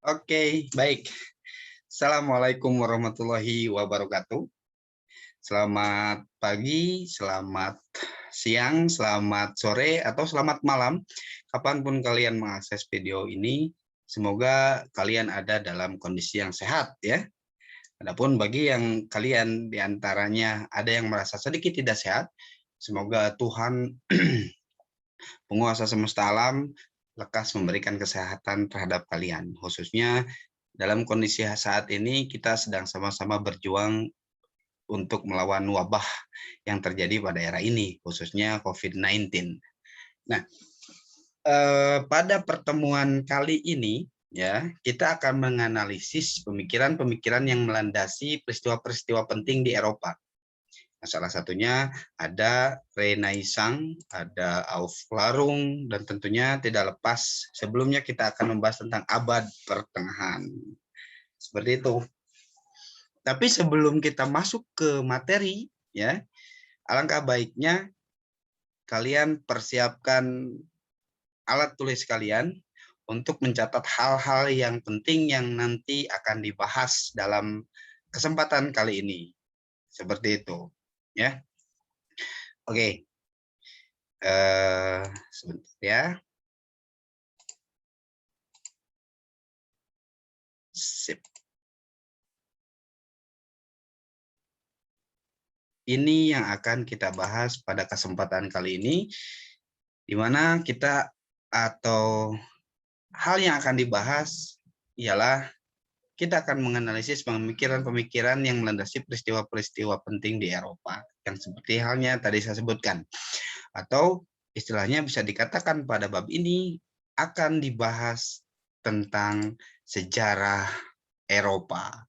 Oke, baik. Assalamualaikum warahmatullahi wabarakatuh. Selamat pagi, selamat siang, selamat sore, atau selamat malam. Kapanpun kalian mengakses video ini, semoga kalian ada dalam kondisi yang sehat ya. Adapun bagi yang kalian diantaranya ada yang merasa sedikit tidak sehat, semoga Tuhan penguasa semesta alam lekas memberikan kesehatan terhadap kalian. Khususnya dalam kondisi saat ini kita sedang sama-sama berjuang untuk melawan wabah yang terjadi pada era ini, khususnya COVID-19. Nah, pada pertemuan kali ini ya, kita akan menganalisis pemikiran-pemikiran yang melandasi peristiwa-peristiwa penting di Eropa. Nah, salah satunya ada Renaissance, ada Aufklärung, dan tentunya tidak lepas sebelumnya kita akan membahas tentang abad pertengahan. Seperti itu. Tapi sebelum kita masuk ke materi, ya, alangkah baiknya kalian persiapkan alat tulis kalian untuk mencatat hal-hal yang penting yang nanti akan dibahas dalam kesempatan kali ini. Seperti itu, ya. Oke. Sebentar ya. Sip. Ini yang akan kita bahas pada kesempatan kali ini, di mana kita atau hal yang akan dibahas ialah kita akan menganalisis pemikiran-pemikiran yang melandasi peristiwa-peristiwa penting di Eropa, yang seperti halnya tadi saya sebutkan. Atau istilahnya bisa dikatakan pada bab ini akan dibahas tentang sejarah Eropa.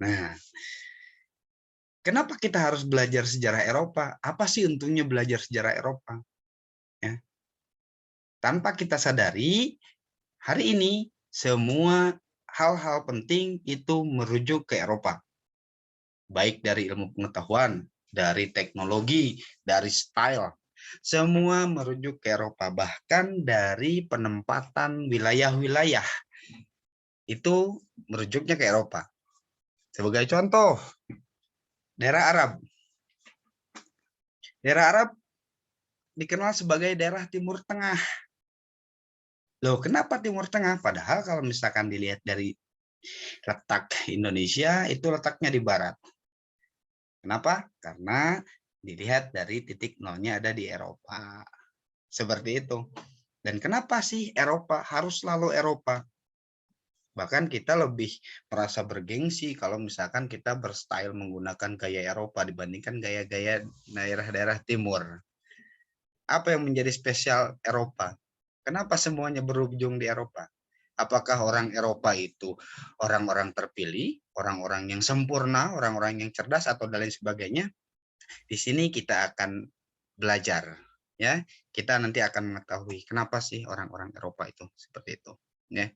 Nah, kenapa kita harus belajar sejarah Eropa? Apa sih untungnya belajar sejarah Eropa? Ya. Tanpa kita sadari, hari ini semua hal-hal penting itu merujuk ke Eropa. Baik dari ilmu pengetahuan, dari teknologi, dari style. Semua merujuk ke Eropa. Bahkan dari penempatan wilayah-wilayah itu merujuknya ke Eropa. Sebagai contoh, daerah Arab. Daerah Arab dikenal sebagai daerah Timur Tengah. Loh, kenapa Timur Tengah? Padahal kalau misalkan dilihat dari letak Indonesia, itu letaknya di barat. Kenapa? Karena dilihat dari titik nolnya ada di Eropa. Seperti itu. Dan kenapa sih Eropa? Harus selalu Eropa. Bahkan kita lebih merasa bergengsi kalau misalkan kita berstyle menggunakan gaya Eropa dibandingkan gaya-gaya daerah-daerah timur. Apa yang menjadi spesial Eropa? Kenapa semuanya berujung di Eropa? Apakah orang Eropa itu orang-orang terpilih, orang-orang yang sempurna, orang-orang yang cerdas, atau dan lain sebagainya? Di sini kita akan belajar, ya. Kita nanti akan mengetahui kenapa sih orang-orang Eropa itu seperti itu, ya.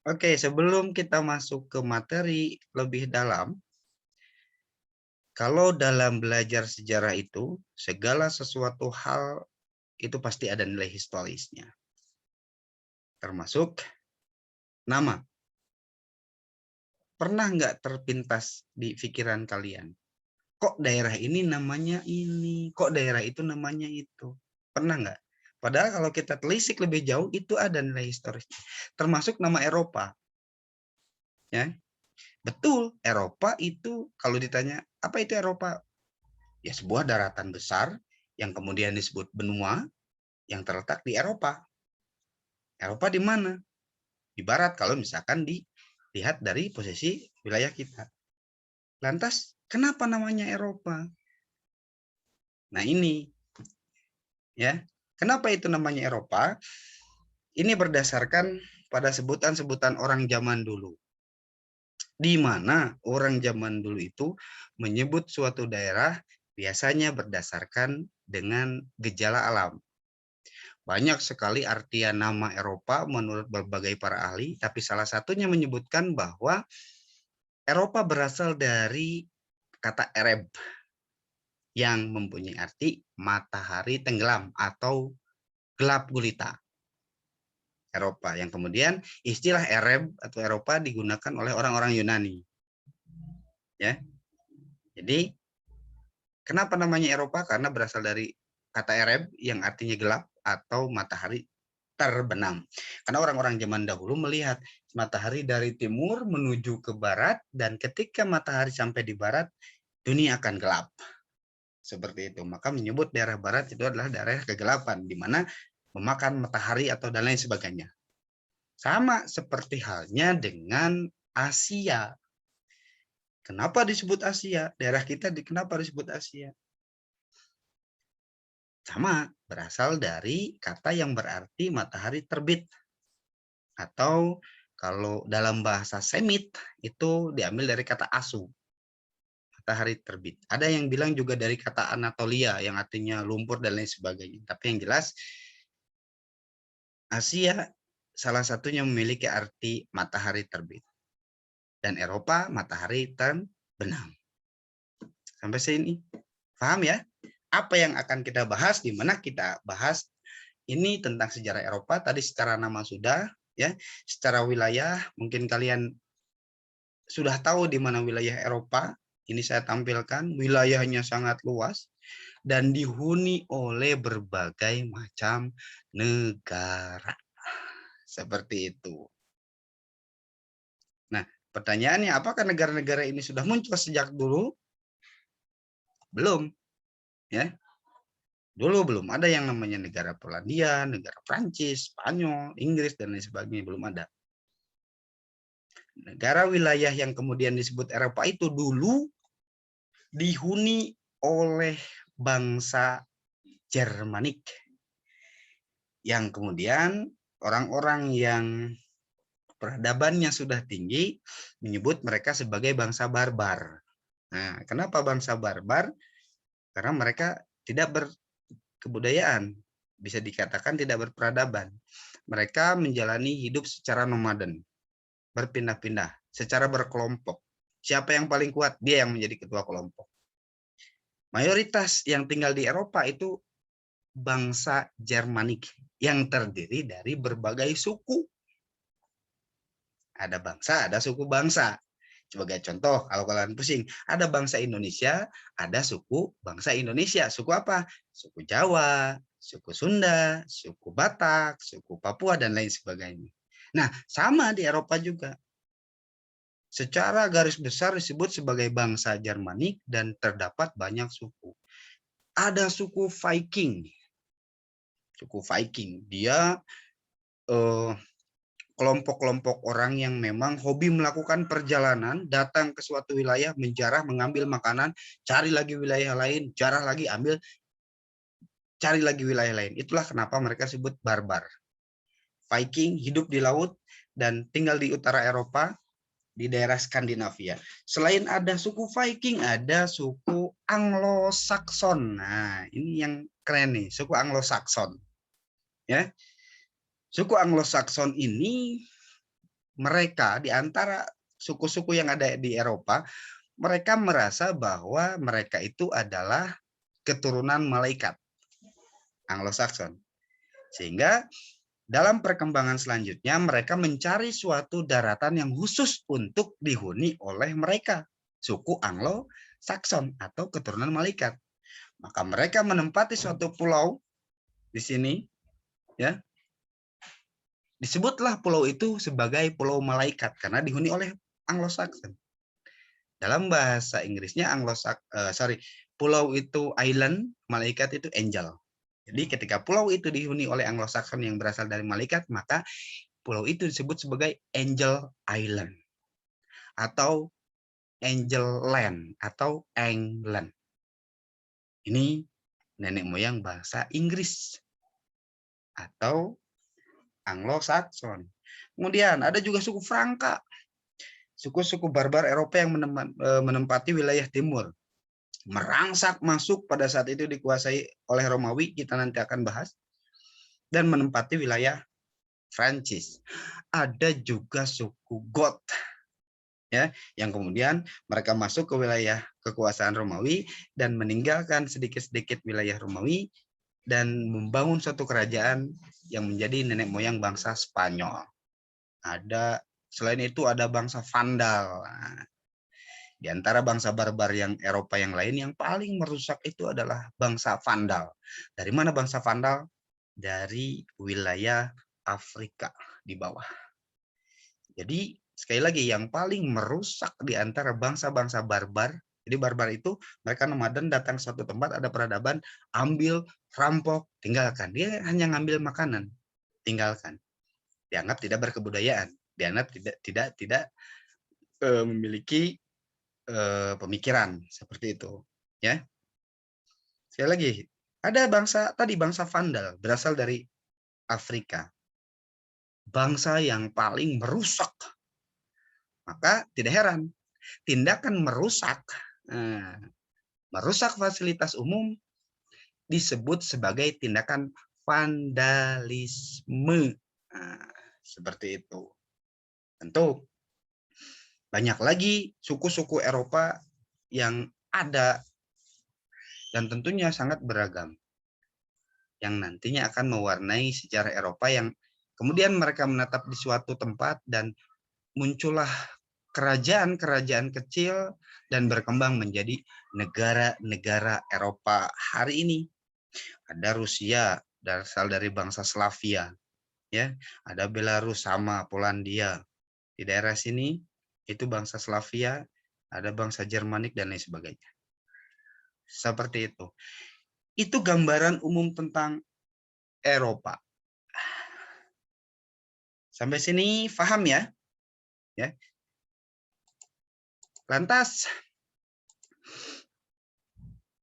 Oke, sebelum kita masuk ke materi lebih dalam, kalau dalam belajar sejarah itu, segala sesuatu hal itu pasti ada nilai historisnya. Termasuk nama. Pernah nggak terpintas di pikiran kalian? Kok daerah ini namanya ini? Kok daerah itu namanya itu? Pernah nggak? Padahal kalau kita telisik lebih jauh, itu ada nilai historisnya. Termasuk nama Eropa. Ya, betul, Eropa itu kalau ditanya, apa itu Eropa? Ya, sebuah daratan besar yang kemudian disebut benua yang terletak di Eropa. Eropa di mana? Di barat kalau misalkan dilihat dari posisi wilayah kita. Lantas kenapa namanya Eropa? Nah ini, ya, kenapa itu namanya Eropa? Ini berdasarkan pada sebutan-sebutan orang zaman dulu. Di mana orang zaman dulu itu menyebut suatu daerah biasanya berdasarkan dengan gejala alam. Banyak sekali artian nama Eropa menurut berbagai para ahli, tapi salah satunya menyebutkan bahwa Eropa berasal dari kata Ereb yang mempunyai arti matahari tenggelam atau gelap gulita. Eropa, yang kemudian istilah Arab atau Eropa digunakan oleh orang-orang Yunani. Ya. Jadi kenapa namanya Eropa? Karena berasal dari kata Arab yang artinya gelap atau matahari terbenam. Karena orang-orang zaman dahulu melihat matahari dari timur menuju ke barat, dan ketika matahari sampai di barat, dunia akan gelap. Seperti itu. Maka menyebut daerah barat itu adalah daerah kegelapan, di mana memakan matahari atau dan lain sebagainya. Sama seperti halnya dengan Asia. Kenapa disebut Asia? Daerah kita kenapa disebut Asia? Sama, berasal dari kata yang berarti matahari terbit. Atau kalau dalam bahasa Semit itu diambil dari kata asu, matahari terbit. Ada yang bilang juga dari kata Anatolia yang artinya lumpur dan lain sebagainya. Tapi yang jelas Asia salah satunya memiliki arti matahari terbit. Dan Eropa matahari terbenam. Sampai sini paham ya? Apa yang akan kita bahas, di mana kita bahas ini tentang sejarah Eropa. Tadi secara nama sudah, ya. Secara wilayah mungkin kalian sudah tahu di mana wilayah Eropa. Ini saya tampilkan, wilayahnya sangat luas dan dihuni oleh berbagai macam negara. Seperti itu. Nah, pertanyaannya, apakah negara-negara ini sudah muncul sejak dulu? Belum, ya. Dulu belum ada yang namanya negara Polandia, negara Prancis, Spanyol, Inggris, dan lain sebagainya, belum ada. Negara wilayah yang kemudian disebut Eropa itu dulu dihuni oleh bangsa Jermanik, yang kemudian orang-orang yang peradabannya sudah tinggi menyebut mereka sebagai bangsa barbar. Nah, kenapa bangsa barbar? Karena mereka tidak berkebudayaan, bisa dikatakan tidak berperadaban. Mereka menjalani hidup secara nomaden, berpindah-pindah, secara berkelompok. Siapa yang paling kuat, dia yang menjadi ketua kelompok. Mayoritas yang tinggal di Eropa itu bangsa Jermanik yang terdiri dari berbagai suku. Ada bangsa, ada suku bangsa. Sebagai contoh, kalau kalian pusing, ada bangsa Indonesia, ada suku bangsa Indonesia. Suku apa? Suku Jawa, suku Sunda, suku Batak, suku Papua, dan lain sebagainya. Nah, sama di Eropa juga. Secara garis besar disebut sebagai bangsa Jermanik dan terdapat banyak suku. Ada suku Viking. Suku Viking, dia kelompok-kelompok orang yang memang hobi melakukan perjalanan, datang ke suatu wilayah, menjarah, mengambil makanan, cari lagi wilayah lain, jarah lagi, ambil, cari lagi wilayah lain. Itulah kenapa mereka sebut barbar. Viking hidup di laut dan tinggal di utara Eropa, di daerah Skandinavia. Selain ada suku Viking, ada suku Anglo-Saxon. Nah, ini yang keren nih, suku Anglo-Saxon. Ya. Suku Anglo-Saxon ini, mereka di antara suku-suku yang ada di Eropa, mereka merasa bahwa mereka itu adalah keturunan malaikat Anglo-Saxon. Sehingga dalam perkembangan selanjutnya mereka mencari suatu daratan yang khusus untuk dihuni oleh mereka, suku Anglo-Saxon atau keturunan malaikat. Maka mereka menempati suatu pulau di sini, ya. Disebutlah pulau itu sebagai pulau malaikat karena dihuni oleh Anglo-Saxon. Dalam bahasa Inggrisnya pulau itu island, malaikat itu angel. Jadi ketika pulau itu dihuni oleh Anglo-Saxon yang berasal dari malaikat, maka pulau itu disebut sebagai Angel Island atau Angel Land atau England. Ini nenek moyang bahasa Inggris atau Anglo-Saxon. Kemudian ada juga suku Franka, suku-suku barbar Eropa yang menempati wilayah timur. Merangsak masuk pada saat itu dikuasai oleh Romawi, kita nanti akan bahas, dan menempati wilayah Prancis. Ada juga suku Goth, ya, yang kemudian mereka masuk ke wilayah kekuasaan Romawi dan meninggalkan sedikit-sedikit wilayah Romawi dan membangun suatu kerajaan yang menjadi nenek moyang bangsa Spanyol. Selain itu ada bangsa Vandal. Nah, di antara bangsa barbar yang Eropa yang lain, yang paling merusak itu adalah bangsa Vandal. Dari mana bangsa Vandal? Dari wilayah Afrika di bawah. Jadi sekali lagi yang paling merusak di antara bangsa-bangsa barbar, jadi barbar itu mereka nomaden datang ke suatu tempat, ada peradaban, ambil, rampok, tinggalkan. Dia hanya ngambil makanan, tinggalkan. Dianggap tidak berkebudayaan, dianggap tidak memiliki pemikiran seperti itu, ya. Sekali lagi, ada bangsa Vandal berasal dari Afrika, bangsa yang paling merusak. Maka tidak heran tindakan merusak fasilitas umum disebut sebagai tindakan vandalisme. Nah, seperti itu. Tentu banyak lagi suku-suku Eropa yang ada dan tentunya sangat beragam, yang nantinya akan mewarnai sejarah Eropa, yang kemudian mereka menetap di suatu tempat dan muncullah kerajaan-kerajaan kecil dan berkembang menjadi negara-negara Eropa hari ini. Ada Rusia, berasal dari bangsa Slavia, ya. Ada Belarus sama Polandia. Di daerah sini itu bangsa Slavia, ada bangsa Jermanik dan lain sebagainya. Seperti itu. Itu gambaran umum tentang Eropa. Sampai sini paham ya? Ya. Lantas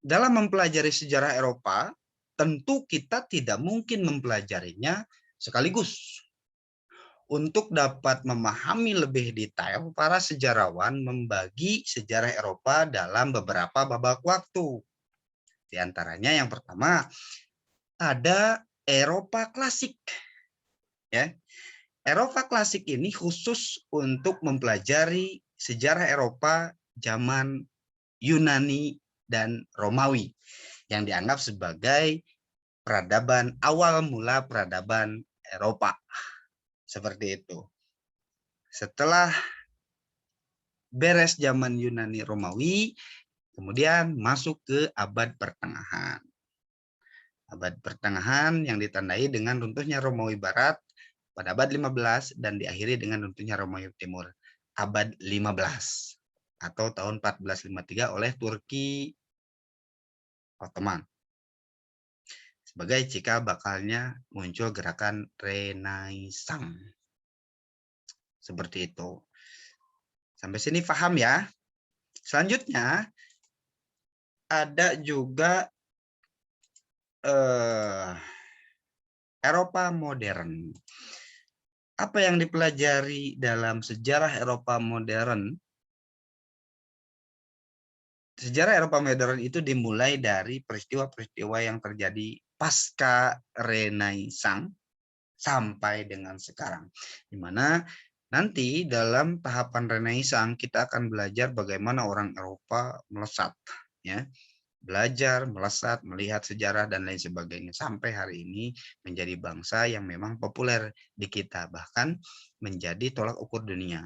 dalam mempelajari sejarah Eropa, tentu kita tidak mungkin mempelajarinya sekaligus. Untuk dapat memahami lebih detail, para sejarawan membagi sejarah Eropa dalam beberapa babak waktu. Di antaranya yang pertama, ada Eropa klasik. Ya. Eropa klasik ini khusus untuk mempelajari sejarah Eropa zaman Yunani dan Romawi yang dianggap sebagai peradaban awal mula peradaban Eropa. Seperti itu. Setelah beres zaman Yunani Romawi, kemudian masuk ke abad pertengahan. Abad pertengahan yang ditandai dengan runtuhnya Romawi Barat pada abad 15 dan diakhiri dengan runtuhnya Romawi Timur abad 15 atau tahun 1453 oleh Turki Ottoman. Sebagai cikal bakalnya muncul gerakan Renaissance. Seperti itu. Sampai sini paham ya? Selanjutnya ada juga Eropa modern. Apa yang dipelajari dalam sejarah Eropa modern? Sejarah Eropa modern itu dimulai dari peristiwa-peristiwa yang terjadi pasca Renaissance sampai dengan sekarang. Di mana nanti dalam tahapan Renaissance kita akan belajar bagaimana orang Eropa melesat, ya. Belajar, melesat, melihat sejarah dan lain sebagainya sampai hari ini menjadi bangsa yang memang populer di kita, bahkan menjadi tolak ukur dunia.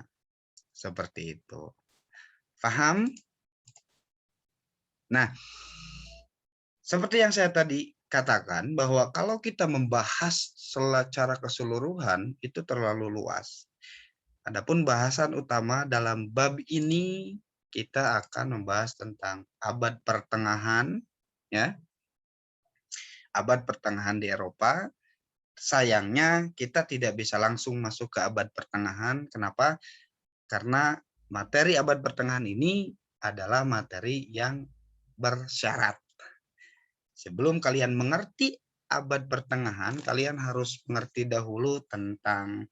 Seperti itu. Paham? Nah, seperti yang saya tadi katakan bahwa kalau kita membahas secara keseluruhan itu terlalu luas. Adapun bahasan utama dalam bab ini kita akan membahas tentang abad pertengahan, ya. Abad pertengahan di Eropa. Sayangnya kita tidak bisa langsung masuk ke abad pertengahan. Kenapa? Karena materi abad pertengahan ini adalah materi yang bersyarat. Sebelum kalian mengerti abad pertengahan, kalian harus mengerti dahulu tentang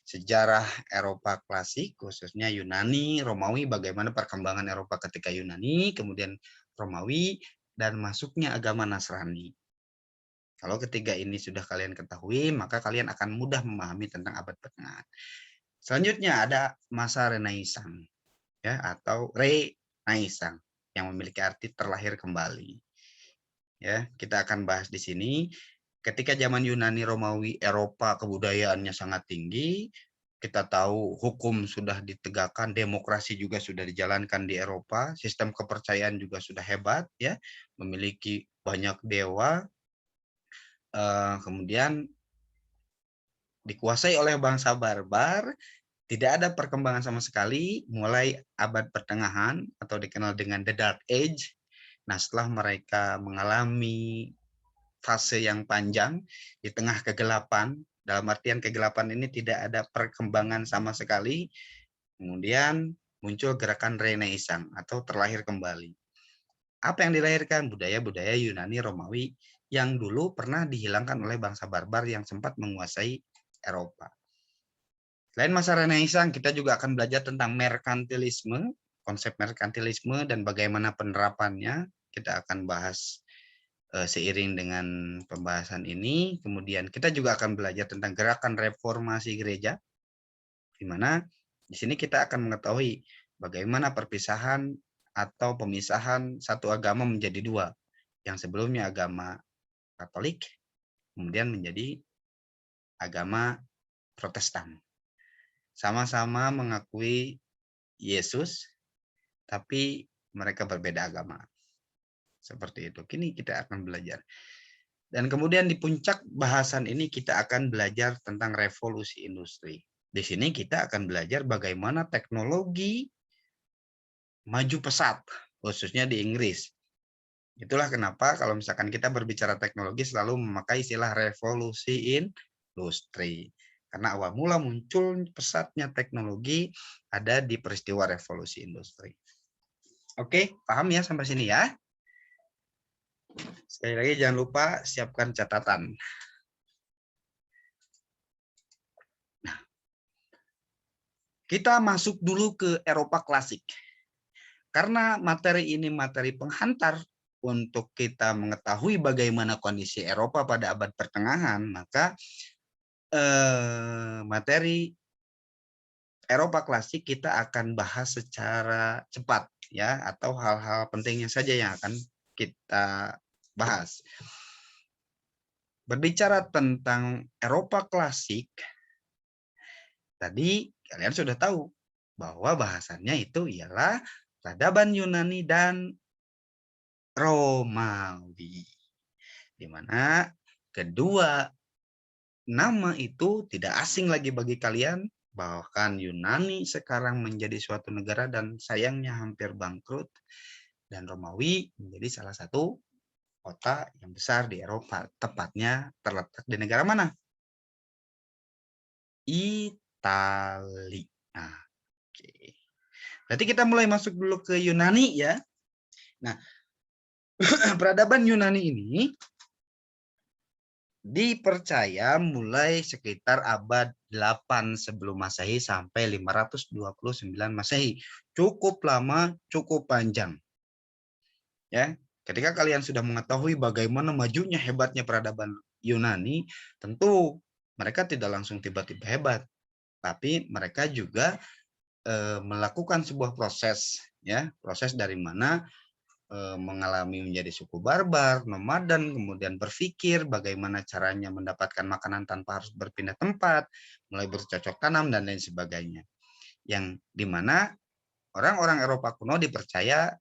sejarah Eropa klasik, khususnya Yunani, Romawi, bagaimana perkembangan Eropa ketika Yunani, kemudian Romawi, dan masuknya agama Nasrani. Kalau ketiga ini sudah kalian ketahui, maka kalian akan mudah memahami tentang abad pertengahan. Selanjutnya ada masa Renaissance, ya, atau Renaissance yang memiliki arti terlahir kembali. ya. Kita akan bahas di sini. Ketika zaman Yunani Romawi, Eropa kebudayaannya sangat tinggi. Kita tahu hukum sudah ditegakkan, demokrasi juga sudah dijalankan di Eropa, sistem kepercayaan juga sudah hebat, ya, memiliki banyak dewa. Kemudian dikuasai oleh bangsa barbar, tidak ada perkembangan sama sekali, mulai abad pertengahan atau dikenal dengan The Dark Age. Nah, setelah mereka mengalami fase yang panjang di tengah kegelapan, dalam artian kegelapan ini tidak ada perkembangan sama sekali, kemudian muncul gerakan Renaissance atau terlahir kembali. Apa yang dilahirkan? Budaya-budaya Yunani Romawi yang dulu pernah dihilangkan oleh bangsa barbar yang sempat menguasai Eropa. Selain masa Renaissance, kita juga akan belajar tentang merkantilisme, konsep merkantilisme dan bagaimana penerapannya. Kita akan bahas seiring dengan pembahasan ini. Kemudian kita juga akan belajar tentang gerakan reformasi gereja, di mana di sini kita akan mengetahui bagaimana perpisahan atau pemisahan satu agama menjadi dua. Yang sebelumnya agama Katolik, kemudian menjadi agama Protestan. Sama-sama mengakui Yesus, tapi mereka berbeda agama. Seperti itu. Kini kita akan belajar. Dan kemudian di puncak bahasan ini kita akan belajar tentang revolusi industri. Di sini kita akan belajar bagaimana teknologi maju pesat, khususnya di Inggris. Itulah kenapa kalau misalkan kita berbicara teknologi selalu memakai istilah revolusi industri. Karena awal mula muncul pesatnya teknologi ada di peristiwa revolusi industri. Oke, paham ya sampai sini ya? Sekali lagi jangan lupa siapkan catatan. Nah, kita masuk dulu ke Eropa klasik. Karena materi ini materi penghantar untuk kita mengetahui bagaimana kondisi Eropa pada abad pertengahan, maka materi Eropa klasik kita akan bahas secara cepat ya, atau hal-hal pentingnya saja yang akan kita bahas. Berbicara tentang Eropa klasik, tadi kalian sudah tahu bahwa bahasannya itu ialah peradaban Yunani dan Romawi, di mana kedua nama itu tidak asing lagi bagi kalian. Bahkan Yunani sekarang menjadi suatu negara dan sayangnya hampir bangkrut, dan Romawi menjadi salah satu kota yang besar di Eropa, tepatnya terletak di negara mana? Italia. Nah, oke. Berarti kita mulai masuk dulu ke Yunani ya. Nah, peradaban Yunani ini dipercaya mulai sekitar abad 8 sebelum Masehi sampai 529 Masehi. Cukup lama, cukup panjang. Ya, ketika kalian sudah mengetahui bagaimana majunya hebatnya peradaban Yunani, tentu mereka tidak langsung tiba-tiba hebat, tapi mereka juga melakukan sebuah proses, ya, proses dari mana mengalami menjadi suku barbar, nomaden, kemudian berpikir bagaimana caranya mendapatkan makanan tanpa harus berpindah tempat, mulai bercocok tanam dan lain sebagainya. Yang dimana orang-orang Eropa kuno dipercaya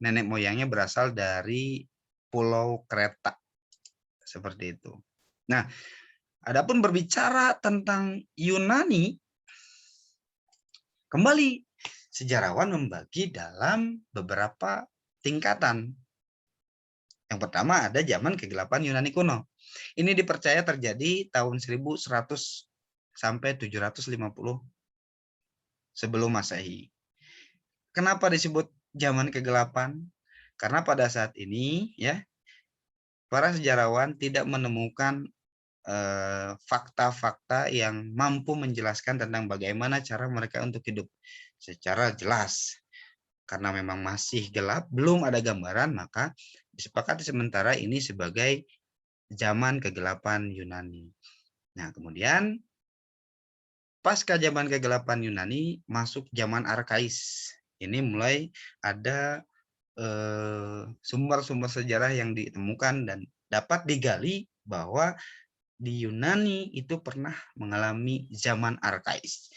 nenek moyangnya berasal dari Pulau Kreta, seperti itu. Nah, adapun berbicara tentang Yunani, kembali sejarawan membagi dalam beberapa tingkatan. Yang pertama ada zaman kegelapan Yunani kuno. Ini dipercaya terjadi tahun 1100 sampai 750 sebelum Masehi. Kenapa disebut zaman kegelapan? Karena pada saat ini ya para sejarawan tidak menemukan fakta-fakta yang mampu menjelaskan tentang bagaimana cara mereka untuk hidup secara jelas. Karena memang masih gelap, belum ada gambaran, maka disepakati sementara ini sebagai zaman kegelapan Yunani. Nah, kemudian pasca zaman kegelapan Yunani masuk zaman Arkais. Ini mulai ada sumber-sumber sejarah yang ditemukan dan dapat digali bahwa di Yunani itu pernah mengalami zaman arkais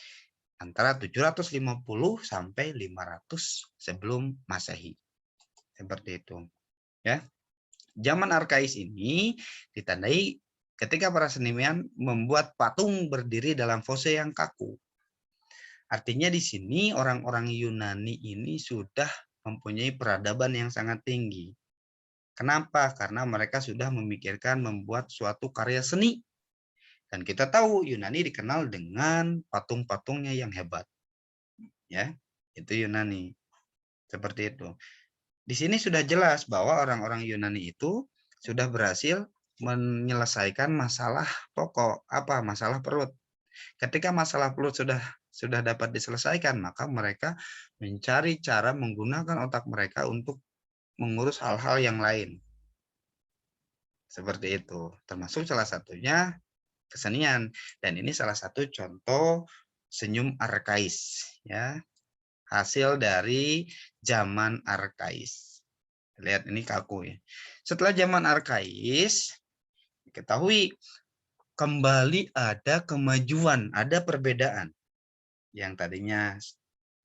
antara 750 sampai 500 sebelum Masehi. Seperti itu. Ya. Zaman arkais ini ditandai ketika para seniman membuat patung berdiri dalam pose yang kaku. Artinya di sini orang-orang Yunani ini sudah mempunyai peradaban yang sangat tinggi. Kenapa? Karena mereka sudah memikirkan membuat suatu karya seni. Dan kita tahu Yunani dikenal dengan patung-patungnya yang hebat. Ya, itu Yunani. Seperti itu. Di sini sudah jelas bahwa orang-orang Yunani itu sudah berhasil menyelesaikan masalah pokok, masalah perut. Ketika masalah perut sudah dapat diselesaikan, maka mereka mencari cara menggunakan otak mereka untuk mengurus hal-hal yang lain. Seperti itu. Termasuk salah satunya kesenian. Dan ini salah satu contoh senyum arkais, ya. Hasil dari zaman arkais. Lihat ini kaku ya. Setelah zaman arkais, diketahui kembali ada kemajuan, ada perbedaan. Yang tadinya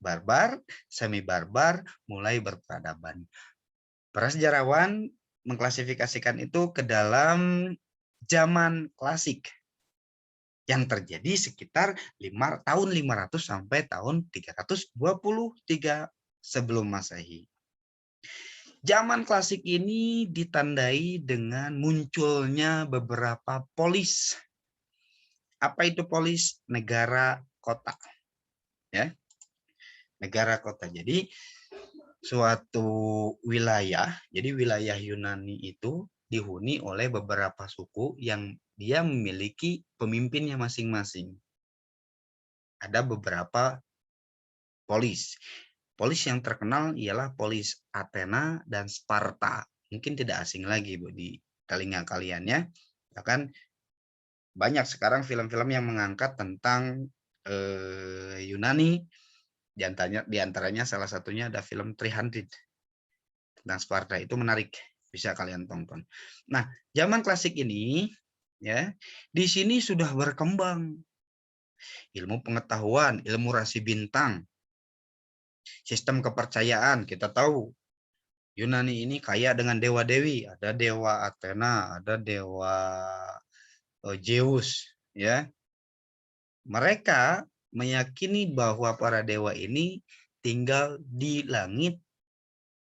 barbar, semi barbar, mulai berperadaban. Para sejarawan mengklasifikasikan itu ke dalam zaman klasik yang terjadi sekitar tahun 500 sampai tahun 323 sebelum Masehi. Zaman klasik ini ditandai dengan munculnya beberapa polis. Apa itu polis? Negara kota. Ya. Negara kota. Jadi suatu wilayah, jadi wilayah Yunani itu dihuni oleh beberapa suku yang dia memiliki pemimpinnya masing-masing. Ada beberapa polis. Polis yang terkenal ialah polis Athena dan Sparta. Mungkin tidak asing lagi di telinga kalian ya. Bahkan banyak sekarang film-film yang mengangkat tentang Yunani. Di antaranya salah satunya ada film 300 tentang Sparta. Itu menarik, bisa kalian tonton. Nah, zaman klasik ini ya, di sini sudah berkembang ilmu pengetahuan, ilmu rasi bintang, sistem kepercayaan. Kita tahu Yunani ini kaya dengan dewa-dewi, ada dewa Athena, ada dewa Zeus, ya. Mereka meyakini bahwa para dewa ini tinggal di langit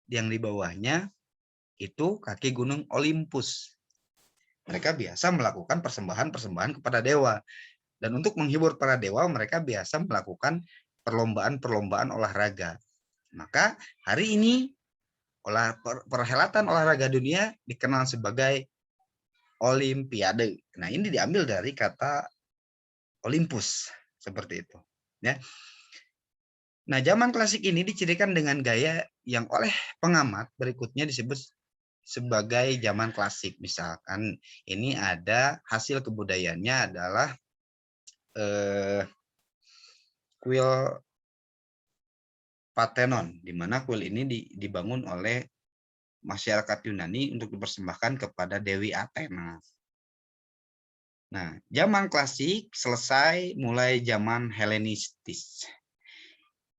yang di bawahnya itu kaki gunung Olympus. Mereka biasa melakukan persembahan-persembahan kepada dewa. Dan untuk menghibur para dewa, mereka biasa melakukan perlombaan-perlombaan olahraga. Maka hari ini perhelatan olahraga dunia dikenal sebagai Olimpiade. Nah, ini diambil dari kata Olympus, seperti itu. Ya. Nah, zaman klasik ini dicirikan dengan gaya yang oleh pengamat berikutnya disebut sebagai zaman klasik. Misalkan ini ada hasil kebudayaannya adalah kuil Parthenon, di mana kuil ini dibangun oleh masyarakat Yunani untuk dipersembahkan kepada Dewi Athena. Nah, zaman klasik selesai, mulai zaman Helenistis,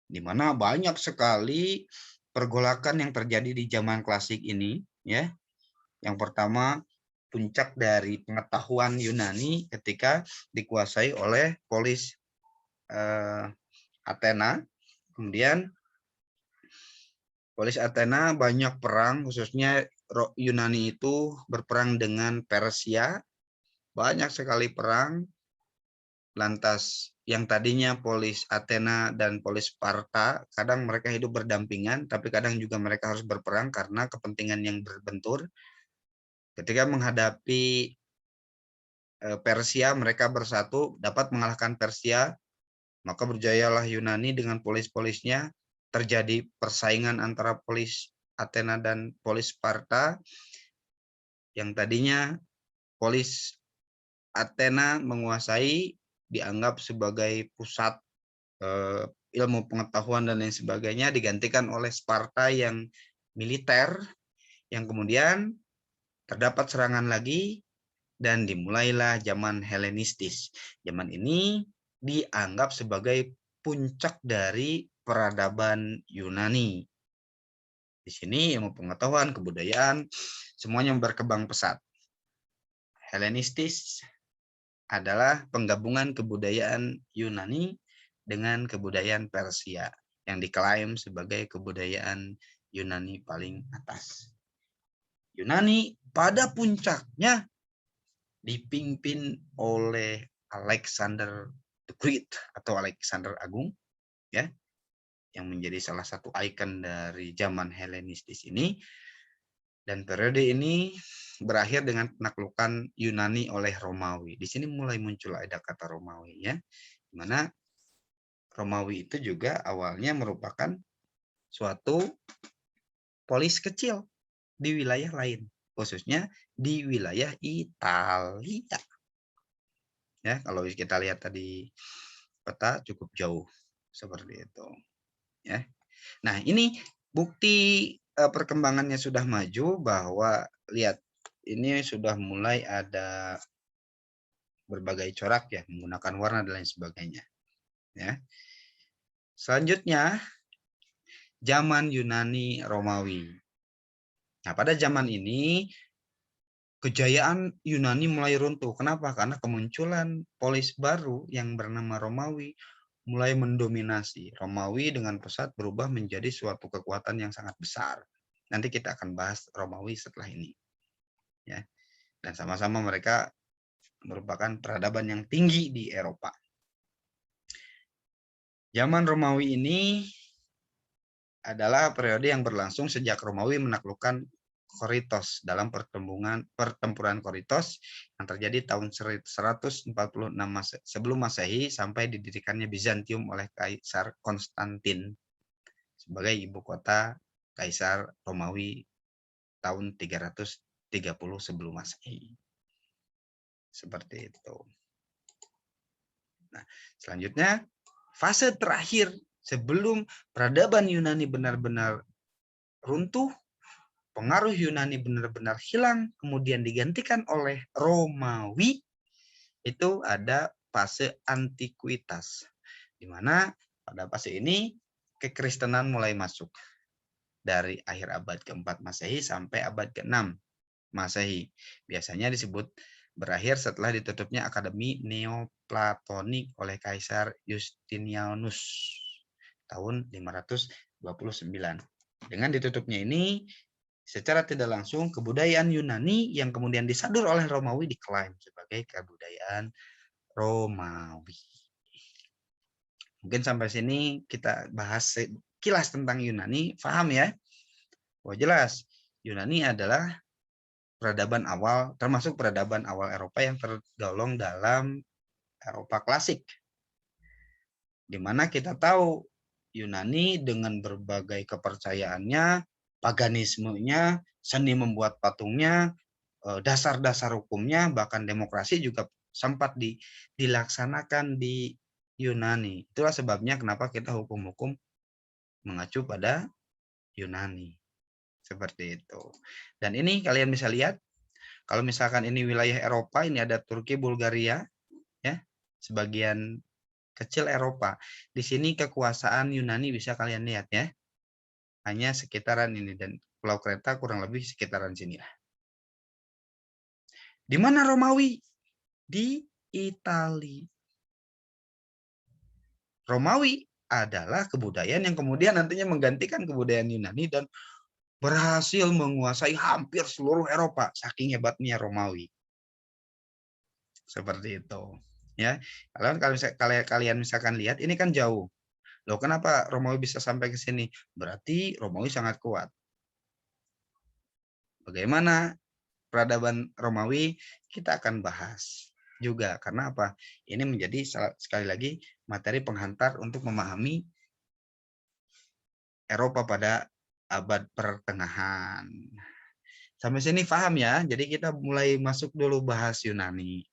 di mana banyak sekali pergolakan yang terjadi di zaman klasik ini. Ya, yang pertama puncak dari pengetahuan Yunani ketika dikuasai oleh polis Athena. Kemudian polis Athena banyak perang, khususnya Yunani itu berperang dengan Persia. Banyak sekali perang. Lantas yang tadinya polis Athena dan polis Sparta, kadang mereka hidup berdampingan, tapi kadang juga mereka harus berperang karena kepentingan yang berbentur. Ketika menghadapi Persia, mereka bersatu, dapat mengalahkan Persia, maka berjayalah Yunani dengan polis-polisnya. Terjadi persaingan antara polis Athena dan polis Sparta. Yang tadinya polis Athena menguasai, dianggap sebagai pusat ilmu pengetahuan dan lain sebagainya, digantikan oleh Sparta yang militer yang kemudian terdapat serangan lagi dan dimulailah zaman Helenistis. Zaman ini dianggap sebagai puncak dari peradaban Yunani. Di sini ilmu pengetahuan, kebudayaan, semuanya berkembang pesat. Helenistis adalah penggabungan kebudayaan Yunani dengan kebudayaan Persia yang diklaim sebagai kebudayaan Yunani paling atas. Yunani pada puncaknya dipimpin oleh Alexander the Great atau Alexander Agung, ya, yang menjadi salah satu ikon dari zaman Helenistis ini. Dan periode ini berakhir dengan penaklukan Yunani oleh Romawi. Di sini mulai muncul ada kata Romawi, ya, di mana Romawi itu juga awalnya merupakan suatu polis kecil di wilayah lain, khususnya di wilayah Italia. Ya, kalau kita lihat tadi peta cukup jauh seperti itu. Ya, nah ini bukti perkembangannya sudah maju bahwa lihat ini sudah mulai ada berbagai corak ya menggunakan warna dan lain sebagainya. Ya, selanjutnya zaman Yunani Romawi. Nah, pada zaman ini kejayaan Yunani mulai runtuh. Kenapa? Karena kemunculan polis baru yang bernama Romawi mulai mendominasi. Romawi dengan pesat berubah menjadi suatu kekuatan yang sangat besar. Nanti kita akan bahas Romawi setelah ini. Ya. Dan sama-sama mereka merupakan peradaban yang tinggi di Eropa. Zaman Romawi ini adalah periode yang berlangsung sejak Romawi menaklukkan Korintos dalam pertempuran Korintos yang terjadi tahun 146 sebelum Masehi sampai didirikannya Bizantium oleh Kaisar Konstantin sebagai ibu kota Kaisar Romawi tahun 330 sebelum Masehi. Seperti itu. Nah, selanjutnya fase terakhir sebelum peradaban Yunani benar-benar runtuh, pengaruh Yunani benar-benar hilang, kemudian digantikan oleh Romawi, itu ada fase Antikuitas, di mana pada fase ini kekristenan mulai masuk dari akhir abad ke-4 Masehi sampai abad ke-6 Masehi. Biasanya disebut berakhir setelah ditutupnya Akademi Neoplatonik oleh Kaisar Justinianus tahun 529. Dengan ditutupnya ini, secara tidak langsung kebudayaan Yunani yang kemudian disadur oleh Romawi diklaim sebagai kebudayaan Romawi. Mungkin sampai sini kita bahas kilas tentang Yunani, paham ya? Oh jelas, Yunani adalah peradaban awal, termasuk peradaban awal Eropa yang tergolong dalam Eropa klasik. Di mana kita tahu Yunani dengan berbagai kepercayaannya, paganismenya, seni membuat patungnya, dasar-dasar hukumnya, bahkan demokrasi juga sempat dilaksanakan di Yunani. Itulah sebabnya kenapa kita hukum-hukum mengacu pada Yunani. Seperti itu. Dan ini kalian bisa lihat, kalau misalkan ini wilayah Eropa, ini ada Turki, Bulgaria, ya, sebagian kecil Eropa. Di sini kekuasaan Yunani bisa kalian lihat ya. Hanya sekitaran ini dan Pulau Kreta kurang lebih sekitaran sini lah. Di mana Romawi? Di Italia. Romawi adalah kebudayaan yang kemudian nantinya menggantikan kebudayaan Yunani dan berhasil menguasai hampir seluruh Eropa saking hebatnya Romawi. Seperti itu. Ya, kalau kalian misalkan lihat ini kan jauh. Loh, kenapa Romawi bisa sampai ke sini? Berarti Romawi sangat kuat. Bagaimana peradaban Romawi? Kita akan bahas juga. Karena apa? Ini menjadi sekali lagi materi penghantar untuk memahami Eropa pada abad pertengahan. Sampai sini paham ya? Jadi kita mulai masuk dulu bahas Yunani.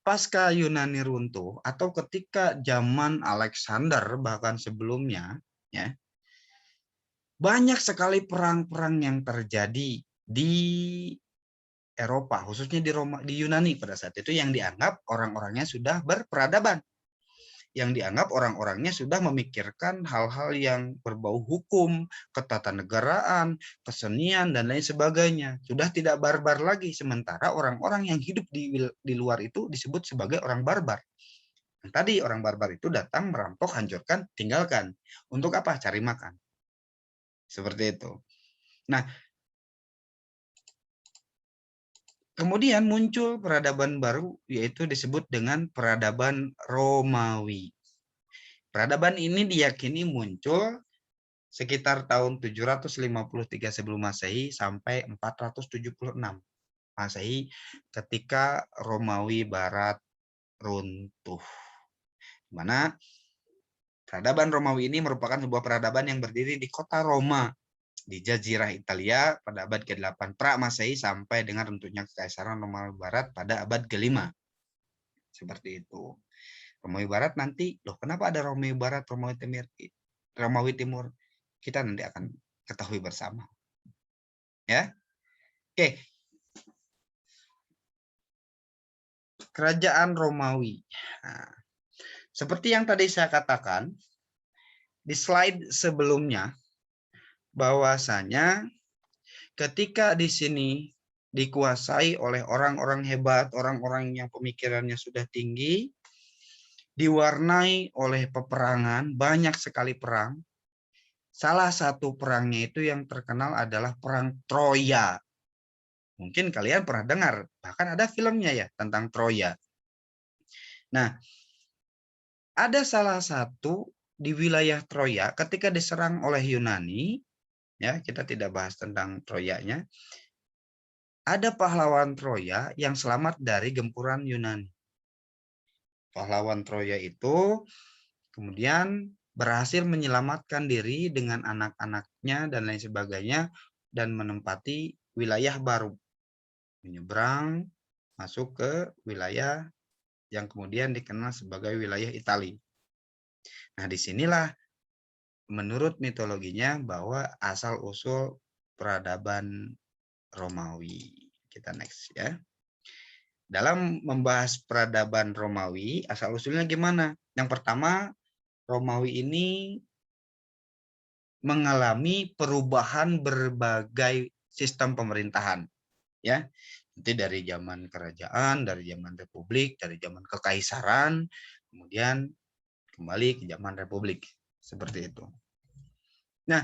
Pasca Yunani runtuh atau ketika zaman Alexander bahkan sebelumnya, ya, banyak sekali perang-perang yang terjadi di Eropa, khususnya di Yunani pada saat itu, yang dianggap orang-orangnya sudah berperadaban, yang dianggap orang-orangnya sudah memikirkan hal-hal yang berbau hukum, ketatanegaraan, kesenian, dan lain sebagainya. Sudah tidak barbar lagi, sementara orang-orang yang hidup di luar itu disebut sebagai orang barbar. Tadi orang barbar itu datang, merampok, hancurkan, tinggalkan. Untuk apa? Cari makan. Seperti itu. Nah, kemudian muncul peradaban baru, yaitu disebut dengan peradaban Romawi. Peradaban ini diyakini muncul sekitar tahun 753 sebelum Masehi sampai 476 Masehi, ketika Romawi Barat runtuh. Di mana peradaban Romawi ini merupakan sebuah peradaban yang berdiri di kota Roma, di Jazirah Italia pada abad ke-8 pra-Masehi sampai dengan runtuhnya Kekaisaran Romawi Barat pada abad ke-5. Seperti itu. Romawi Barat nanti, loh kenapa ada Romawi Barat, Romawi Timur? Kita nanti akan ketahui bersama. Ya. Oke. Kerajaan Romawi. Nah, seperti yang tadi saya katakan di slide sebelumnya, bahwasanya ketika di sini dikuasai oleh orang-orang hebat, orang-orang yang pemikirannya sudah tinggi, diwarnai oleh peperangan, banyak sekali perang. Salah satu perangnya itu yang terkenal adalah Perang Troya. Mungkin kalian pernah dengar, bahkan ada filmnya ya tentang Troya. Nah, ada salah satu di wilayah Troya ketika diserang oleh Yunani, ya kita tidak bahas tentang Troyanya. Ada pahlawan Troya yang selamat dari gempuran Yunani. Pahlawan Troya itu kemudian berhasil menyelamatkan diri dengan anak-anaknya dan lain sebagainya dan menempati wilayah baru. Menyeberang masuk ke wilayah yang kemudian dikenal sebagai wilayah Italia. Nah, disinilah menurut mitologinya bahwa asal-usul peradaban Romawi. Kita next ya. Dalam membahas peradaban Romawi, asal-usulnya gimana? Yang pertama, Romawi ini mengalami perubahan berbagai sistem pemerintahan. Ya, nanti dari zaman kerajaan, dari zaman republik, dari zaman kekaisaran, kemudian kembali ke zaman republik. Seperti itu. Nah,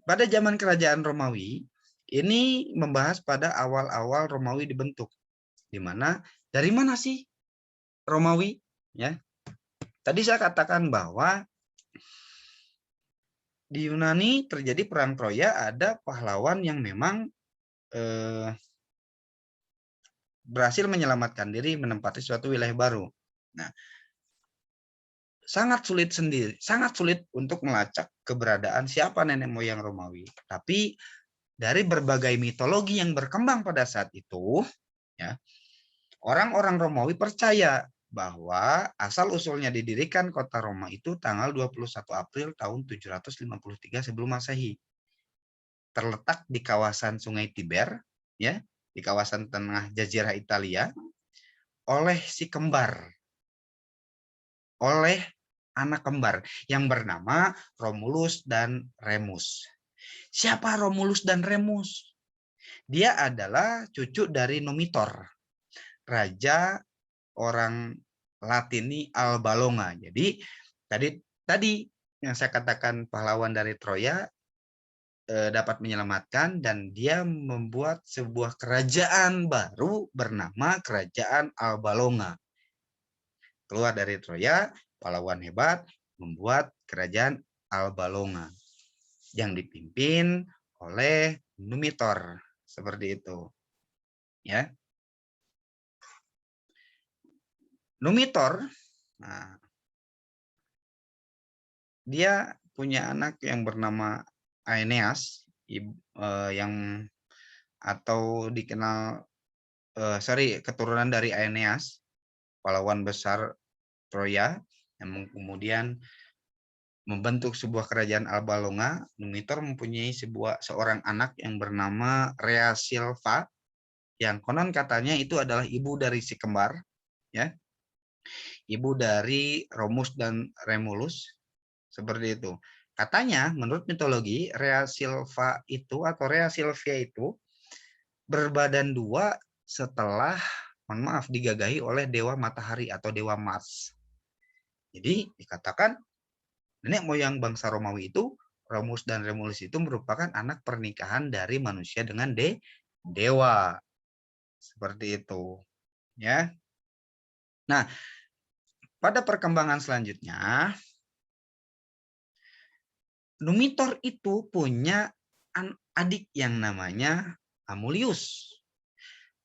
pada zaman kerajaan Romawi, ini membahas pada awal-awal Romawi dibentuk. Di mana, dari mana sih Romawi? Ya, tadi saya katakan bahwa di Yunani terjadi perang Troya, ada pahlawan yang memang berhasil menyelamatkan diri, menempati suatu wilayah baru. Nah, sangat sulit untuk melacak keberadaan siapa nenek moyang Romawi. Tapi dari berbagai mitologi yang berkembang pada saat itu, ya, orang-orang Romawi percaya bahwa asal-usulnya didirikan kota Roma itu tanggal 21 April tahun 753 sebelum Masehi. Terletak di kawasan Sungai Tiber, ya, di kawasan tengah Jazirah Italia, oleh si kembar, oleh anak kembar yang bernama Romulus dan Remus. Siapa Romulus dan Remus? Dia adalah cucu dari Numitor, raja orang Latini Albalonga. Jadi tadi yang saya katakan pahlawan dari Troya dapat menyelamatkan dan dia membuat sebuah kerajaan baru bernama Kerajaan Albalonga. Keluar dari Troya, pahlawan hebat membuat Kerajaan Albalonga yang dipimpin oleh Numitor. Seperti itu. Ya. Numitor, nah, dia punya anak yang bernama Aeneas, yang atau dikenal keturunan dari Aeneas, pahlawan besar Troya, yang kemudian membentuk sebuah kerajaan Alba Longa, Numitor mempunyai seorang anak yang bernama Rea Silva, yang konon katanya itu adalah ibu dari si kembar, ya, ibu dari Romulus dan Remulus, seperti itu. Katanya, menurut mitologi, Rea Silva itu atau Rea Silvia itu berbadan dua setelah, mohon maaf, digagahi oleh dewa matahari atau dewa Mars. Jadi dikatakan nenek moyang bangsa Romawi itu, Romulus dan Remulus itu merupakan anak pernikahan dari manusia dengan dewa. Seperti itu. Ya. Nah, pada perkembangan selanjutnya, Numitor itu punya adik yang namanya Amulius.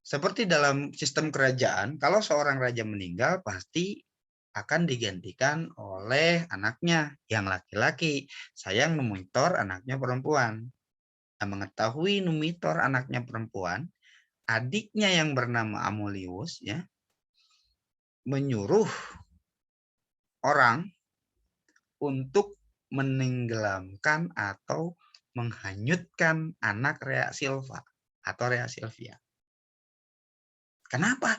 Seperti dalam sistem kerajaan, kalau seorang raja meninggal pasti akan digantikan oleh anaknya yang laki-laki. Sayang Numitor anaknya perempuan. Nah, mengetahui Numitor anaknya perempuan, adiknya yang bernama Amulius ya menyuruh orang untuk menenggelamkan atau menghanyutkan anak Rea Silva atau Rea Silvia. Kenapa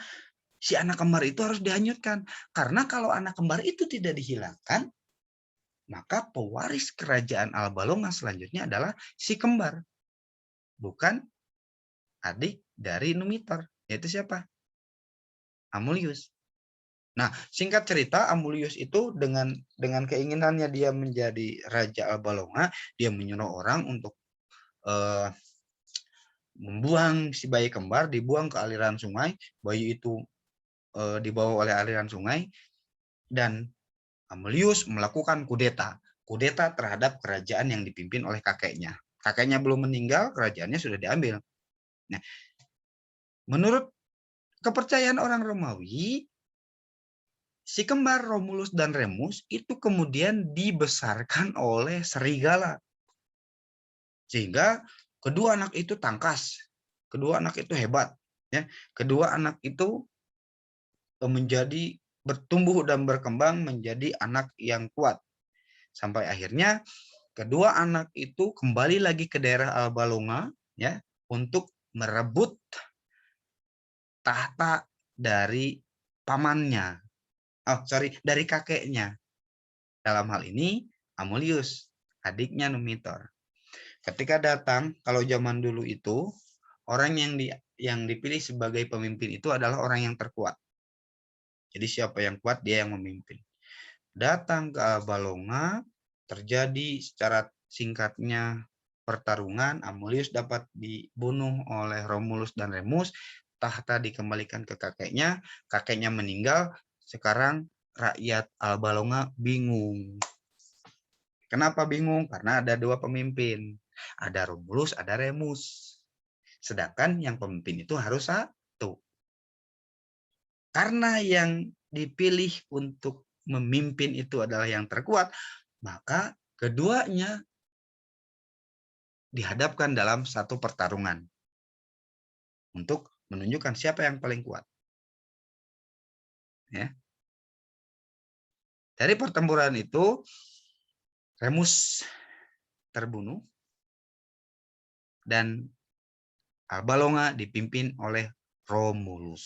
si anak kembar itu harus dihanyutkan? Karena kalau anak kembar itu tidak dihilangkan, maka pewaris kerajaan Alba Longa selanjutnya adalah si kembar, bukan adik dari Numitor, yaitu siapa? Amulius. Nah, singkat cerita, Amulius itu dengan keinginannya dia menjadi Raja Alba Longa, dia menyuruh orang untuk membuang si bayi kembar, dibuang ke aliran sungai, bayi itu dibawa oleh aliran sungai, dan Amulius melakukan kudeta terhadap kerajaan yang dipimpin oleh kakeknya. Kakeknya belum meninggal, kerajaannya sudah diambil. Nah, menurut kepercayaan orang Romawi, si kembar Romulus dan Remus itu kemudian dibesarkan oleh serigala. Sehingga kedua anak itu tangkas, kedua anak itu hebat. Ya. Kedua anak itu menjadi bertumbuh dan berkembang menjadi anak yang kuat. Sampai akhirnya kedua anak itu kembali lagi ke daerah Alba Longa ya, untuk merebut tahta dari pamannya. Dari kakeknya. Dalam hal ini Amulius, adiknya Numitor. Ketika datang, kalau zaman dulu itu orang yang dipilih sebagai pemimpin itu adalah orang yang terkuat. Jadi siapa yang kuat dia yang memimpin. Datang ke Alba Longa, terjadi secara singkatnya pertarungan, Amulius dapat dibunuh oleh Romulus dan Remus, tahta dikembalikan ke kakeknya meninggal, sekarang rakyat Alba Longa bingung. Kenapa bingung? Karena ada dua pemimpin. Ada Romulus, ada Remus. Sedangkan yang pemimpin itu harus satu. Karena yang dipilih untuk memimpin itu adalah yang terkuat, maka keduanya dihadapkan dalam satu pertarungan untuk menunjukkan siapa yang paling kuat. Ya. Dari pertempuran itu, Remus terbunuh dan Alba Longa dipimpin oleh Romulus.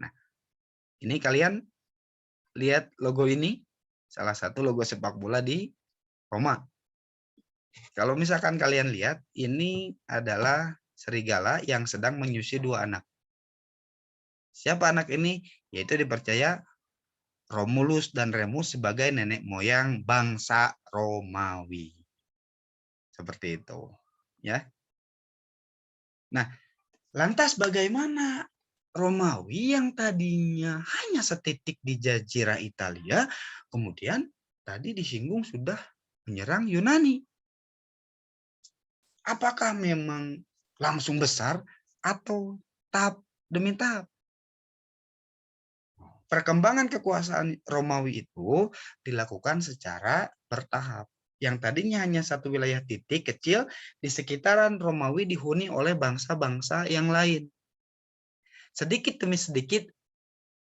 Nah, ini kalian lihat logo ini, salah satu logo sepak bola di Roma. Kalau misalkan kalian lihat, ini adalah serigala yang sedang menyusui dua anak. Siapa anak ini? Yaitu dipercaya Romulus dan Remus sebagai nenek moyang bangsa Romawi. Seperti itu, ya. Nah, lantas bagaimana Romawi yang tadinya hanya setitik di jazirah Italia, kemudian tadi disinggung sudah menyerang Yunani? Apakah memang langsung besar atau tahap demi tahap? Perkembangan kekuasaan Romawi itu dilakukan secara bertahap. Yang tadinya hanya satu wilayah titik kecil, di sekitaran Romawi dihuni oleh bangsa-bangsa yang lain. Sedikit demi sedikit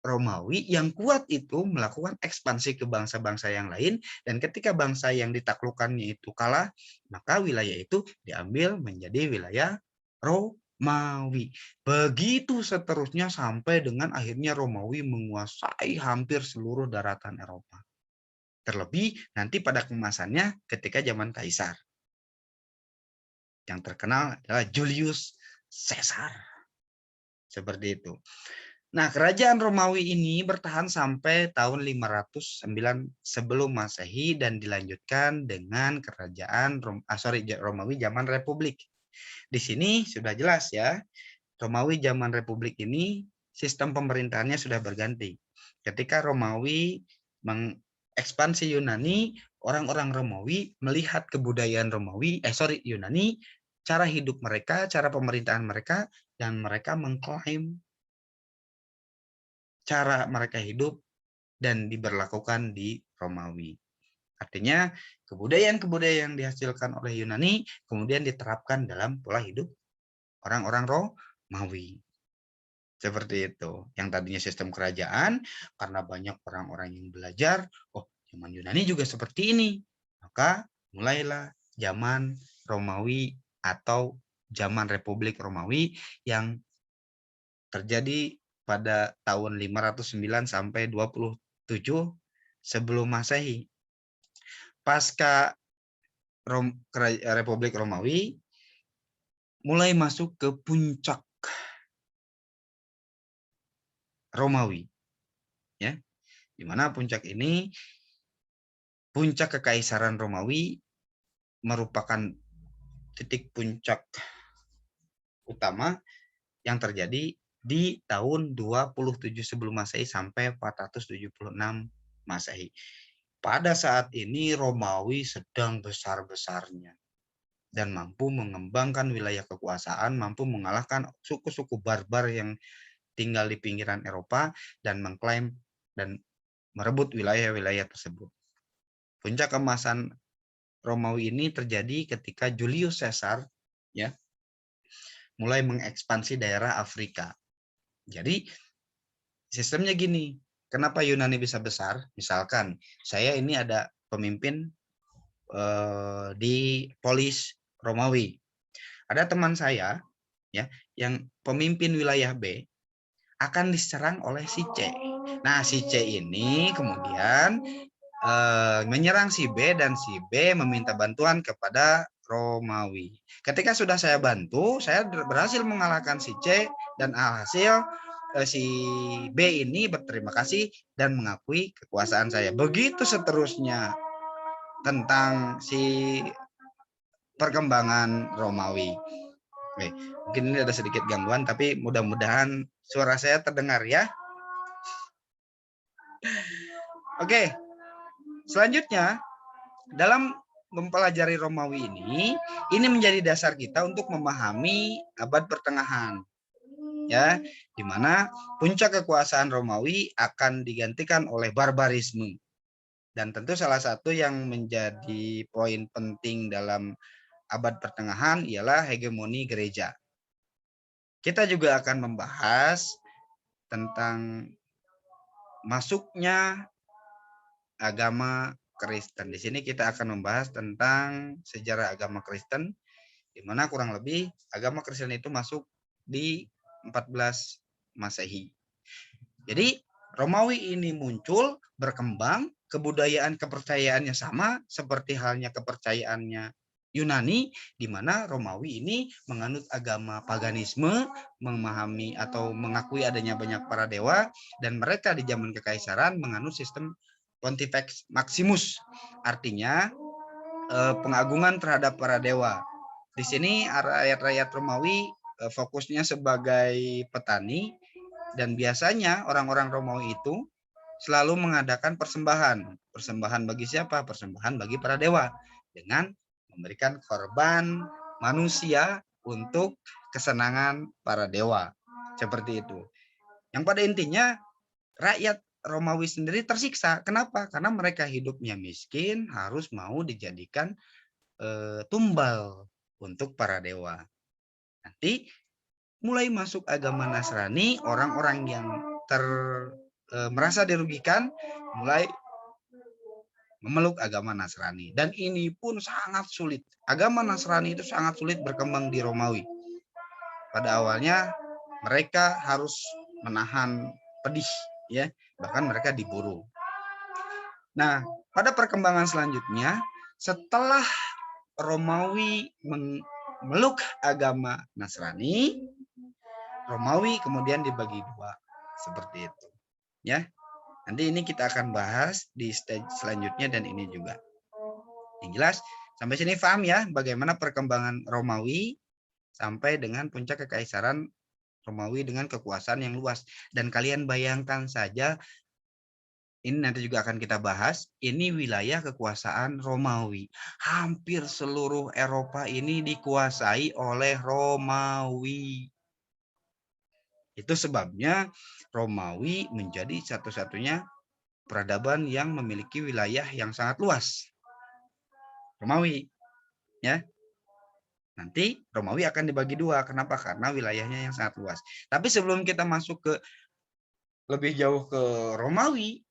Romawi yang kuat itu melakukan ekspansi ke bangsa-bangsa yang lain, dan ketika bangsa yang ditaklukkannya itu kalah, maka wilayah itu diambil menjadi wilayah Romawi. Begitu seterusnya sampai dengan akhirnya Romawi menguasai hampir seluruh daratan Eropa. Terlebih nanti pada kemasannya ketika zaman Kaisar. Yang terkenal adalah Julius Caesar. Seperti itu. Nah, kerajaan Romawi ini bertahan sampai tahun 509 sebelum Masehi dan dilanjutkan dengan kerajaan Romawi zaman Republik. Di sini sudah jelas ya, Romawi zaman Republik ini sistem pemerintahannya sudah berganti. Ketika Romawi mengekspansi Yunani, orang-orang Romawi melihat kebudayaan Yunani, cara hidup mereka, cara pemerintahan mereka, dan mereka mengklaim cara mereka hidup dan diberlakukan di Romawi. Artinya kebudayaan-kebudayaan yang dihasilkan oleh Yunani kemudian diterapkan dalam pola hidup orang-orang Romawi. Seperti itu. Yang tadinya sistem kerajaan, karena banyak orang-orang yang belajar, oh zaman Yunani juga seperti ini. Maka mulailah zaman Romawi atau zaman Republik Romawi yang terjadi pada tahun 509 sampai 27 sebelum Masehi. Pasca Republik Romawi mulai masuk ke puncak Romawi, ya, di mana puncak ini, puncak kekaisaran Romawi merupakan titik puncak utama yang terjadi di tahun 27 sebelum Masehi sampai 476 Masehi. Pada saat ini Romawi sedang besar-besarnya dan mampu mengembangkan wilayah kekuasaan, mampu mengalahkan suku-suku barbar yang tinggal di pinggiran Eropa dan mengklaim dan merebut wilayah-wilayah tersebut. Puncak keemasan Romawi ini terjadi ketika Julius Caesar ya mulai mengekspansi daerah Afrika. Jadi sistemnya gini, kenapa Yunani bisa besar? Misalkan saya ini ada pemimpin di polis Romawi. Ada teman saya ya yang pemimpin wilayah B akan diserang oleh si C. Nah, si C ini kemudian menyerang si B dan si B meminta bantuan kepada Romawi. Ketika sudah saya bantu, saya berhasil mengalahkan si C dan alhasil si B ini berterima kasih dan mengakui kekuasaan saya. Begitu seterusnya tentang si perkembangan Romawi. Oke, mungkin ini ada sedikit gangguan, tapi mudah-mudahan suara saya terdengar ya. Oke, selanjutnya dalam mempelajari Romawi ini menjadi dasar kita untuk memahami abad pertengahan. Ya, di mana puncak kekuasaan Romawi akan digantikan oleh barbarisme. Dan tentu salah satu yang menjadi poin penting dalam abad pertengahan ialah hegemoni gereja. Kita juga akan membahas tentang masuknya agama Kristen. Di sini kita akan membahas tentang sejarah agama Kristen, di mana kurang lebih agama Kristen itu masuk di 14 Masehi. Jadi Romawi ini muncul, berkembang, kebudayaan kepercayaannya sama seperti halnya kepercayaannya Yunani, di mana Romawi ini menganut agama paganisme, memahami atau mengakui adanya banyak para dewa, dan mereka di zaman kekaisaran menganut sistem Pontifex Maximus, artinya pengagungan terhadap para dewa. Di sini rakyat-rakyat Romawi fokusnya sebagai petani, dan biasanya orang-orang Romawi itu selalu mengadakan persembahan. Persembahan bagi siapa? Persembahan bagi para dewa dengan memberikan korban manusia untuk kesenangan para dewa. Seperti itu. Yang pada intinya rakyat Romawi sendiri tersiksa. Kenapa? Karena mereka hidupnya miskin, harus mau dijadikan tumbal untuk para dewa. Nanti mulai masuk agama Nasrani, orang-orang yang merasa dirugikan, mulai memeluk agama Nasrani. Dan ini pun sangat sulit. Agama Nasrani itu sangat sulit berkembang di Romawi. Pada awalnya mereka harus menahan pedih, ya, bahkan mereka diburu. Nah, pada perkembangan selanjutnya, setelah Romawi memeluk agama Nasrani, Romawi kemudian dibagi dua, seperti itu, ya. Nanti ini kita akan bahas di stage selanjutnya dan ini juga. Yang jelas, sampai sini paham ya bagaimana perkembangan Romawi sampai dengan puncak kekaisaran Romawi dengan kekuasaan yang luas. Dan kalian bayangkan saja, ini nanti juga akan kita bahas, ini wilayah kekuasaan Romawi. Hampir seluruh Eropa ini dikuasai oleh Romawi. Itu sebabnya Romawi menjadi satu-satunya peradaban yang memiliki wilayah yang sangat luas. Romawi, ya. Nanti Romawi akan dibagi dua. Kenapa? Karena wilayahnya yang sangat luas. Tapi sebelum kita masuk ke lebih jauh ke Romawi,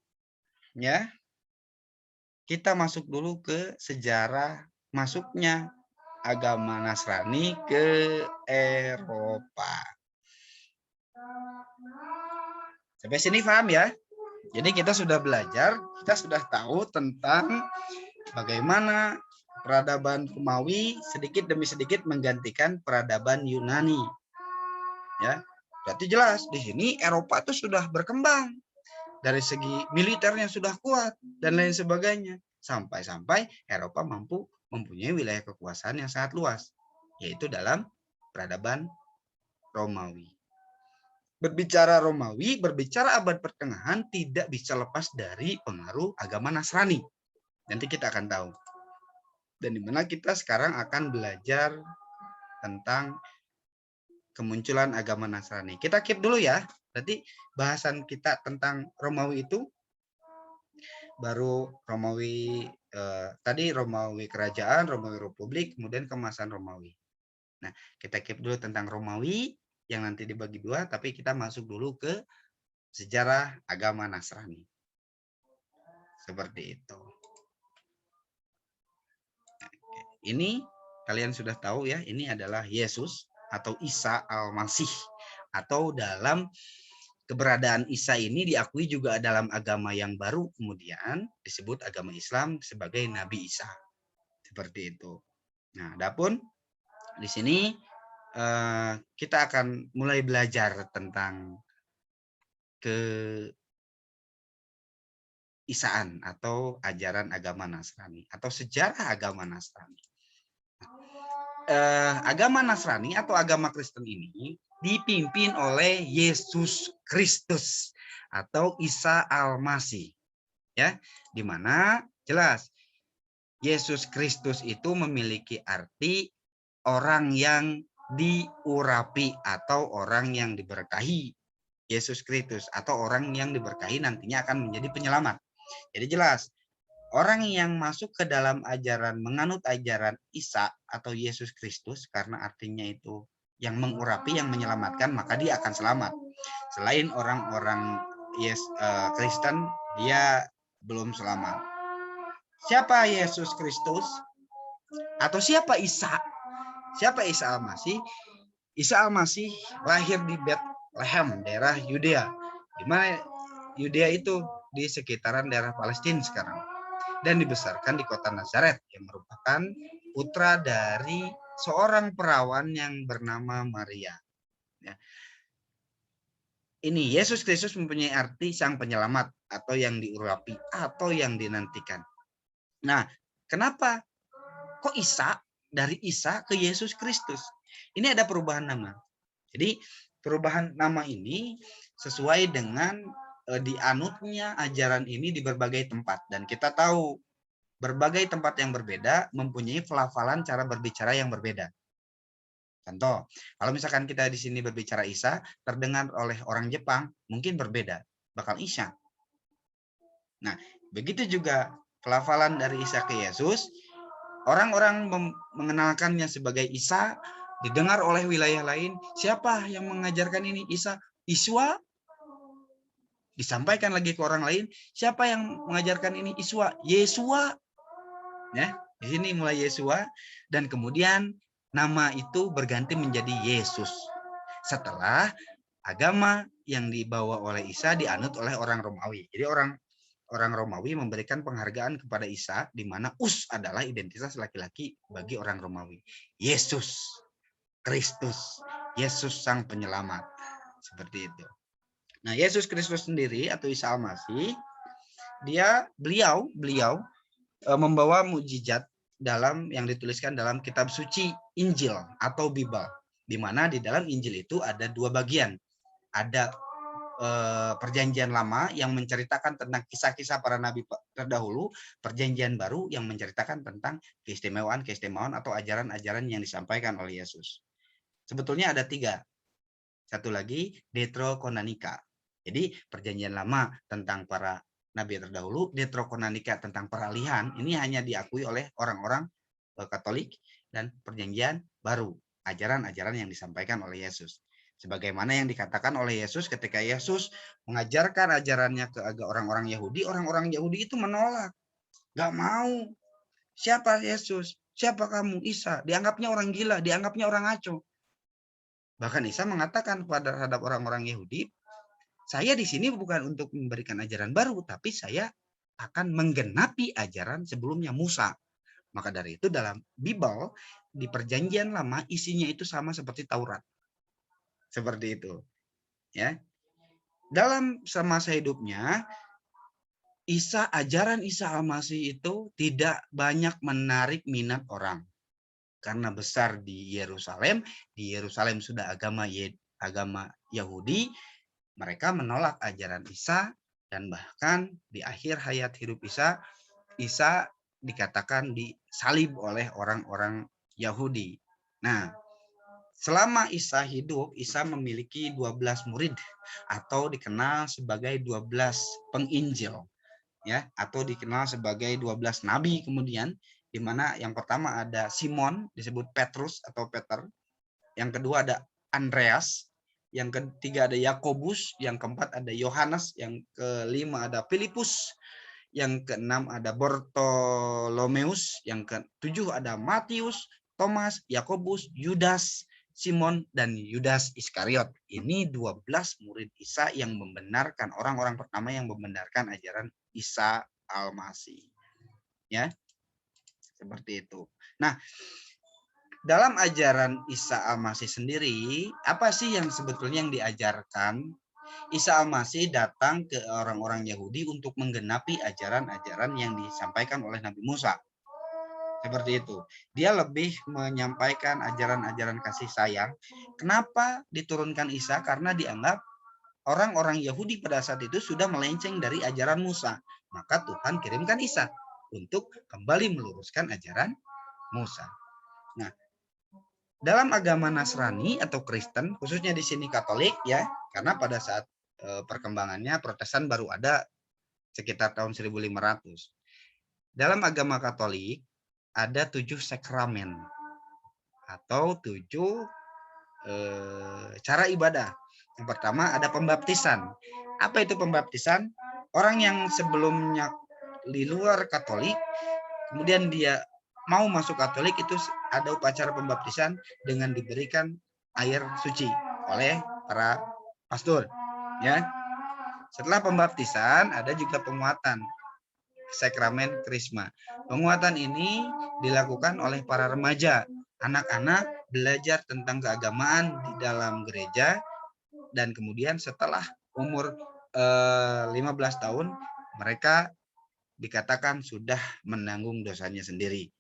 ya, kita masuk dulu ke sejarah masuknya agama Nasrani ke Eropa. Sampai sini paham ya? Jadi kita sudah belajar, kita sudah tahu tentang bagaimana peradaban Romawi sedikit demi sedikit menggantikan peradaban Yunani. Ya, berarti jelas di sini Eropa itu sudah berkembang dari segi militernya sudah kuat dan lain sebagainya, sampai-sampai Eropa mampu mempunyai wilayah kekuasaan yang sangat luas, yaitu dalam peradaban Romawi. Berbicara Romawi, berbicara abad pertengahan tidak bisa lepas dari pengaruh agama Nasrani. Nanti kita akan tahu. Dan dimana kita sekarang akan belajar tentang kemunculan agama Nasrani. Kita keep dulu ya. Berarti bahasan kita tentang Romawi itu baru Romawi tadi Romawi kerajaan, Romawi republik, kemudian keemasan Romawi. Nah, kita keep dulu tentang Romawi yang nanti dibagi dua, tapi kita masuk dulu ke sejarah agama Nasrani. Seperti itu. Ini kalian sudah tahu ya, ini adalah Yesus atau Isa Al-Masih, atau dalam keberadaan Isa ini diakui juga dalam agama yang baru kemudian disebut agama Islam sebagai Nabi Isa. Seperti itu. Nah, adapun di sini kita akan mulai belajar tentang keisaan atau ajaran agama Nasrani atau sejarah agama Nasrani. Agama Nasrani atau agama Kristen ini dipimpin oleh Yesus Kristus atau Isa Al-Masih, ya, di mana jelas Yesus Kristus itu memiliki arti orang yang diurapi atau orang yang diberkahi. Yesus Kristus atau orang yang diberkahi nantinya akan menjadi penyelamat. Jadi jelas orang yang masuk ke dalam ajaran menganut ajaran Isa atau Yesus Kristus karena artinya itu yang mengurapi, yang menyelamatkan, maka dia akan selamat. Selain orang-orang Kristen, dia belum selamat. Siapa Yesus Kristus? Atau siapa Isa? Siapa Isa Al-Masih? Isa Al-Masih lahir di Bethlehem, daerah Yudea. Di mana Yudea itu di sekitaran daerah Palestina sekarang. Dan dibesarkan di kota Nazaret yang merupakan putra dari seorang perawan yang bernama Maria. Ya. Ini Yesus Kristus mempunyai arti sang penyelamat atau yang diurapi atau yang dinantikan. Nah, kenapa kok Isa dari Isa ke Yesus Kristus? Ini ada perubahan nama. Jadi perubahan nama ini sesuai dengan dianutnya ajaran ini di berbagai tempat, dan kita tahu berbagai tempat yang berbeda mempunyai pelafalan cara berbicara yang berbeda. Contoh, kalau misalkan kita di sini berbicara Isa, terdengar oleh orang Jepang mungkin berbeda, bakal Isa. Nah, begitu juga pelafalan dari Isa ke Yesus, orang-orang mengenalkannya sebagai Isa, didengar oleh wilayah lain. Siapa yang mengajarkan ini? Isa. Iswa Disampaikan lagi ke orang lain, siapa yang mengajarkan ini? Yesua. Ya, di sini mulai Yesua, dan kemudian nama itu berganti menjadi Yesus. Setelah agama yang dibawa oleh Isa dianut oleh orang Romawi. Jadi orang Romawi memberikan penghargaan kepada Isa, di mana Us adalah identitas laki-laki bagi orang Romawi. Yesus Kristus, Yesus Sang Penyelamat. Seperti itu. Nah, Yesus Kristus sendiri atau Isa Al-Masih, beliau membawa mukjizat dalam yang dituliskan dalam kitab suci Injil atau Bible, di mana di dalam Injil itu ada dua bagian. Ada perjanjian lama yang menceritakan tentang kisah-kisah para nabi terdahulu, perjanjian baru yang menceritakan tentang keistimewaan atau ajaran-ajaran yang disampaikan oleh Yesus. Sebetulnya ada 3. Satu lagi Deuterononika. Jadi perjanjian lama tentang para nabi terdahulu, Deuterononika tentang peralihan, ini hanya diakui oleh orang-orang Katolik, dan perjanjian baru, ajaran-ajaran yang disampaikan oleh Yesus. Sebagaimana yang dikatakan oleh Yesus ketika Yesus mengajarkan ajarannya ke orang-orang Yahudi, orang-orang Yahudi itu menolak. Gak mau. Siapa Yesus? Siapa kamu? Isa. Dianggapnya orang gila, dianggapnya orang ngaco. Bahkan Isa mengatakan terhadap orang-orang Yahudi, saya di sini bukan untuk memberikan ajaran baru, tapi saya akan menggenapi ajaran sebelumnya Musa. Maka dari itu dalam Bible, di perjanjian lama isinya itu sama seperti Taurat. Seperti itu. Ya. Dalam semasa hidupnya, ajaran Isa Al-Masih itu tidak banyak menarik minat orang. Karena besar di Yerusalem sudah agama Yahudi, mereka menolak ajaran Isa, dan bahkan di akhir hayat hidup Isa dikatakan disalib oleh orang-orang Yahudi. Nah, selama Isa hidup, Isa memiliki 12 murid atau dikenal sebagai 12 penginjil, ya, atau dikenal sebagai 12 nabi kemudian, di mana yang pertama ada Simon disebut Petrus atau Peter, yang kedua ada Andreas, yang ketiga ada Yakobus, yang keempat ada Yohanes, yang kelima ada Filipus, yang keenam ada Bartolomeus, yang ketujuh ada Matius, Thomas, Yakobus, Yudas, Simon, dan Yudas Iskariot. Ini 12 murid Isa yang membenarkan, orang-orang pertama yang membenarkan ajaran Isa Al-Masih. Ya, seperti itu. Nah, dalam ajaran Isa Al-Masih sendiri, apa sih yang sebetulnya yang diajarkan? Isa Al-Masih datang ke orang-orang Yahudi untuk menggenapi ajaran-ajaran yang disampaikan oleh Nabi Musa. Seperti itu. Dia lebih menyampaikan ajaran-ajaran kasih sayang. Kenapa diturunkan Isa? Karena dianggap orang-orang Yahudi pada saat itu sudah melenceng dari ajaran Musa. Maka Tuhan kirimkan Isa untuk kembali meluruskan ajaran Musa. Nah, dalam agama Nasrani atau Kristen, khususnya di sini Katolik, ya, karena pada saat perkembangannya Protestan baru ada sekitar tahun 1500. Dalam agama Katolik ada 7 sakramen atau 7 cara ibadah. Yang pertama ada pembaptisan. Apa itu pembaptisan? Orang yang sebelumnya di luar Katolik, kemudian dia mau masuk Katolik, itu ada upacara pembaptisan dengan diberikan air suci oleh para pastor. Ya. Setelah pembaptisan ada juga penguatan, sakramen Krisma. Penguatan ini dilakukan oleh para remaja. Anak-anak belajar tentang keagamaan di dalam gereja, dan kemudian setelah umur 15 tahun mereka dikatakan sudah menanggung dosanya sendiri.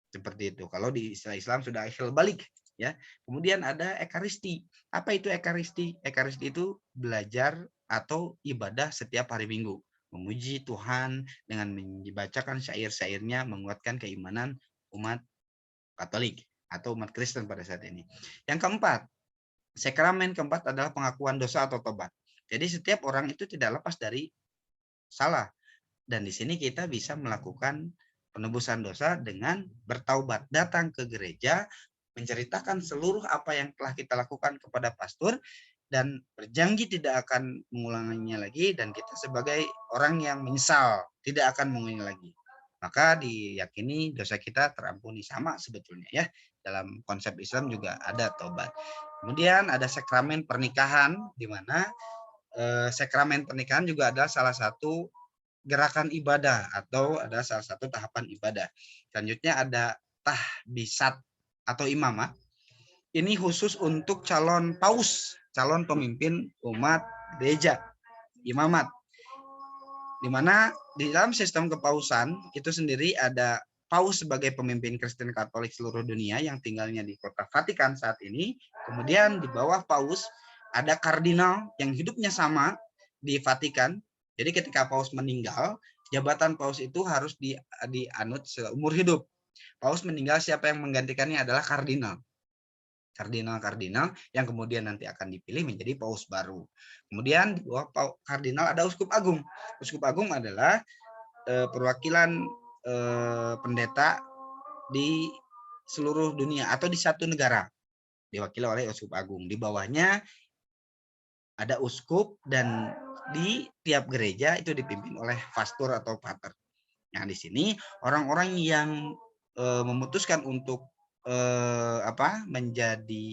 Seperti itu. Kalau di istilah Islam sudah akhir balik, ya. Kemudian ada ekaristi. Apa itu ekaristi? Ekaristi itu belajar atau ibadah setiap hari Minggu, memuji Tuhan dengan membacakan syair-syairnya, menguatkan keimanan umat Katolik atau umat Kristen pada saat ini. Yang keempat, sakramen keempat adalah pengakuan dosa atau tobat. Jadi setiap orang itu tidak lepas dari salah. Dan di sini kita bisa melakukan penebusan dosa dengan bertaubat, datang ke gereja, menceritakan seluruh apa yang telah kita lakukan kepada pastor, dan berjanji tidak akan mengulanginya lagi, dan kita sebagai orang yang menyesal tidak akan mengulangi lagi. Maka diyakini dosa kita terampuni. Sama sebetulnya ya. Dalam konsep Islam juga ada tobat. Kemudian ada sakramen pernikahan, di mana sakramen pernikahan juga adalah salah satu gerakan ibadah atau ada salah satu tahapan ibadah. Selanjutnya ada tahbisat atau imamah. Ini khusus untuk calon paus, calon pemimpin umat gereja, imamat. Di mana di dalam sistem kepausan itu sendiri ada paus sebagai pemimpin Kristen Katolik seluruh dunia yang tinggalnya di kota Vatikan saat ini. Kemudian di bawah paus ada kardinal yang hidupnya sama di Vatikan. Jadi ketika paus meninggal, jabatan paus itu harus dianut seumur hidup. Paus meninggal, siapa yang menggantikannya adalah kardinal. Kardinal yang kemudian nanti akan dipilih menjadi paus baru. Kemudian di bawah kardinal ada uskup agung. Uskup agung adalah perwakilan pendeta di seluruh dunia atau di satu negara, diwakili oleh uskup agung. Di bawahnya ada uskup, dan di tiap gereja itu dipimpin oleh pastor atau pater. Nah, di sini orang-orang yang memutuskan untuk menjadi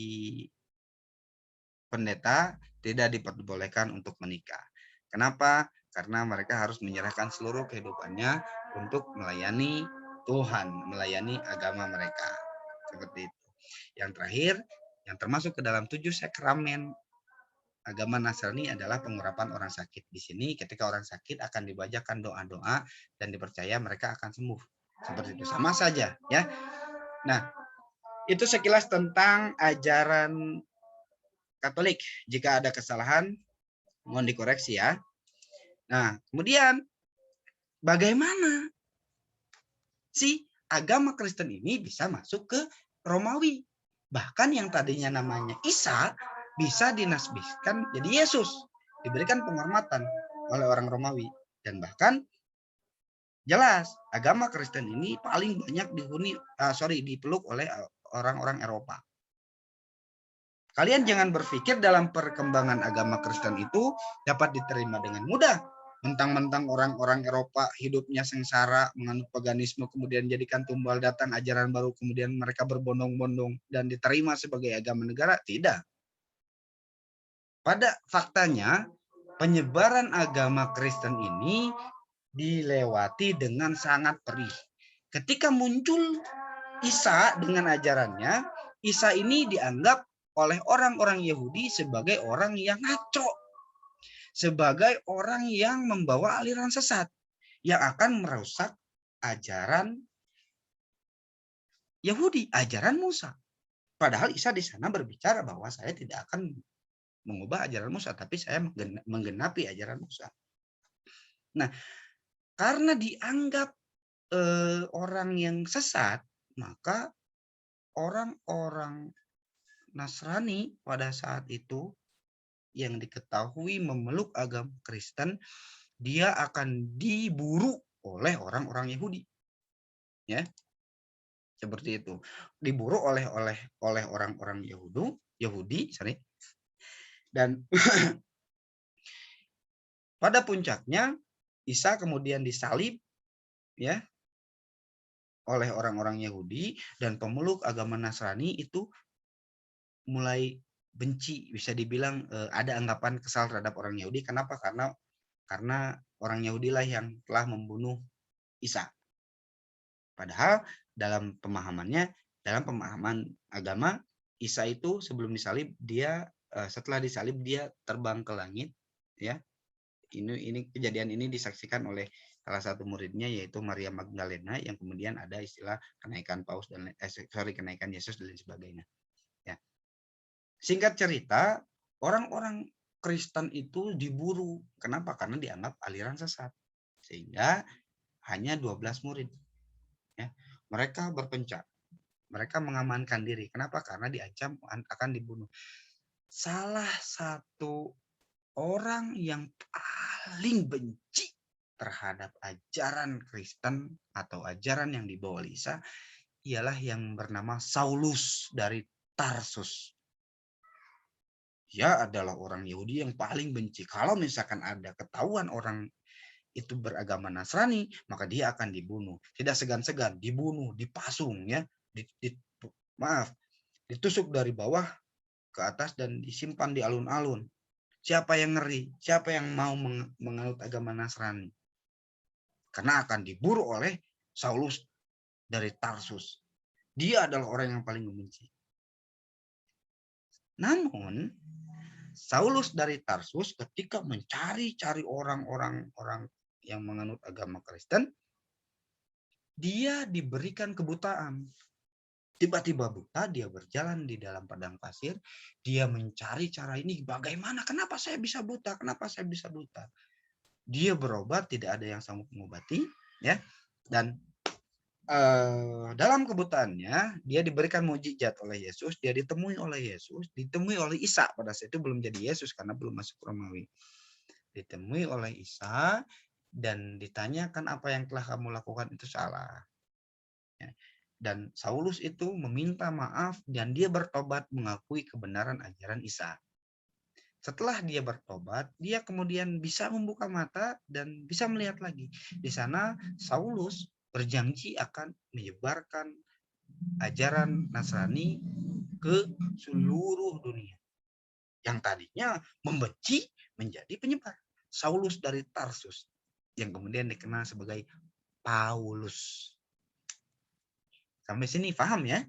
pendeta tidak diperbolehkan untuk menikah. Kenapa? Karena mereka harus menyerahkan seluruh kehidupannya untuk melayani Tuhan, melayani agama mereka. Seperti itu. Yang terakhir, yang termasuk ke dalam 7 sakramen agama Nasrani adalah pengurapan orang sakit. Di sini ketika orang sakit akan dibacakan doa-doa dan dipercaya mereka akan sembuh. Seperti itu. Sama saja ya. Nah, itu sekilas tentang ajaran Katolik. Jika ada kesalahan, mohon dikoreksi ya. Nah, kemudian bagaimana sih agama Kristen ini bisa masuk ke Romawi? Bahkan yang tadinya namanya Isa bisa dinasbihkan jadi Yesus, diberikan penghormatan oleh orang Romawi. Dan bahkan jelas agama Kristen ini paling banyak dipeluk oleh orang-orang Eropa. Kalian jangan berpikir dalam perkembangan agama Kristen itu dapat diterima dengan mudah. Mentang-mentang orang-orang Eropa hidupnya sengsara, menganut paganisme, kemudian jadikan tumbal datang ajaran baru, kemudian mereka berbondong-bondong dan diterima sebagai agama negara. Tidak. Pada faktanya, penyebaran agama Kristen ini dilewati dengan sangat perih. Ketika muncul Isa dengan ajarannya, Isa ini dianggap oleh orang-orang Yahudi sebagai orang yang ngaco, sebagai orang yang membawa aliran sesat yang akan merusak ajaran Yahudi, ajaran Musa. Padahal Isa di sana berbicara bahwa saya tidak akan mengubah ajaran Musa, tapi saya menggenapi ajaran Musa. Nah, karena dianggap orang yang sesat, maka orang-orang Nasrani pada saat itu yang diketahui memeluk agama Kristen, dia akan diburu oleh orang-orang Yahudi. Ya. Seperti itu. Diburu oleh orang-orang Yahudi, sorry. Dan pada puncaknya Isa kemudian disalib ya oleh orang-orang Yahudi, dan pemeluk agama Nasrani itu mulai benci, bisa dibilang ada anggapan kesal terhadap orang Yahudi. Kenapa? Karena orang Yahudi lah yang telah membunuh Isa. Padahal dalam pemahaman agama, Isa itu sebelum disalib, setelah disalib dia terbang ke langit ya. Ini kejadian ini disaksikan oleh salah satu muridnya, yaitu Maria Magdalena, yang kemudian ada istilah kenaikan paus dan kenaikan Yesus dan lain sebagainya. Ya. Singkat cerita, orang-orang Kristen itu diburu. Kenapa? Karena dianggap aliran sesat. Sehingga hanya 12 murid. Ya. Mereka berpencar. Mereka mengamankan diri. Kenapa? Karena diancam akan dibunuh. Salah satu orang yang paling benci terhadap ajaran Kristen atau ajaran yang dibawa Isa ialah yang bernama Saulus dari Tarsus. dia adalah orang Yahudi yang paling benci. Kalau misalkan ada ketahuan orang itu beragama Nasrani, maka dia akan dibunuh. Tidak segan-segan, dibunuh, dipasung ya, maaf, ditusuk dari bawah ke atas dan disimpan di alun-alun. Siapa yang ngeri? Siapa yang mau menganut agama Nasrani? Karena akan diburu oleh Saulus dari Tarsus. Dia adalah orang yang paling membenci. Namun Saulus dari Tarsus ketika mencari-cari orang-orang yang menganut agama Kristen, dia diberikan kebutaan. Tiba-tiba buta, dia berjalan di dalam padang pasir, dia mencari cara ini bagaimana, kenapa saya bisa buta, kenapa saya bisa buta. Dia berobat, tidak ada yang sanggup mengobati, ya. Dan dalam kebutaannya dia diberikan mukjizat oleh Yesus, dia ditemui oleh Yesus, ditemui oleh Isa, pada saat itu belum jadi Yesus karena belum masuk Romawi. Ditemui oleh Isa dan ditanyakan apa yang telah kamu lakukan itu salah. Ya. Dan Saulus itu meminta maaf dan dia bertobat mengakui kebenaran ajaran Isa. Setelah dia bertobat, dia kemudian bisa membuka mata dan bisa melihat lagi. Di sana Saulus berjanji akan menyebarkan ajaran Nasrani ke seluruh dunia. Yang tadinya membenci menjadi penyebar. Saulus dari Tarsus yang kemudian dikenal sebagai Paulus. Sampai sini paham ya?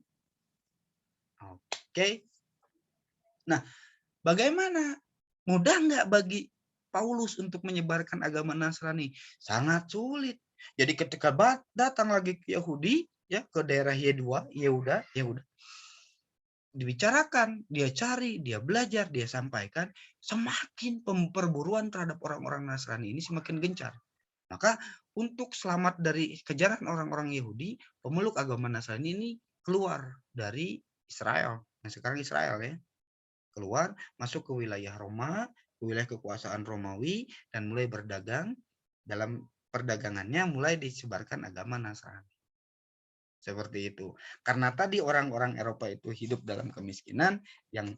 Oke. Nah, bagaimana? Mudah nggak bagi Paulus untuk menyebarkan agama Nasrani? Sangat sulit. Jadi ketika datang lagi ke Yahudi, ya ke daerah Yehuda, dibicarakan, dia cari, dia belajar, dia sampaikan, semakin perburuan terhadap orang-orang Nasrani ini semakin gencar. Maka untuk selamat dari kejaran orang-orang Yahudi, pemeluk agama Nasrani ini keluar dari Israel. Nah, sekarang Israel ya. Keluar, masuk ke wilayah Roma, ke wilayah kekuasaan Romawi, dan mulai berdagang. Dalam perdagangannya mulai disebarkan agama Nasrani. Seperti itu. Karena tadi orang-orang Eropa itu hidup dalam kemiskinan, yang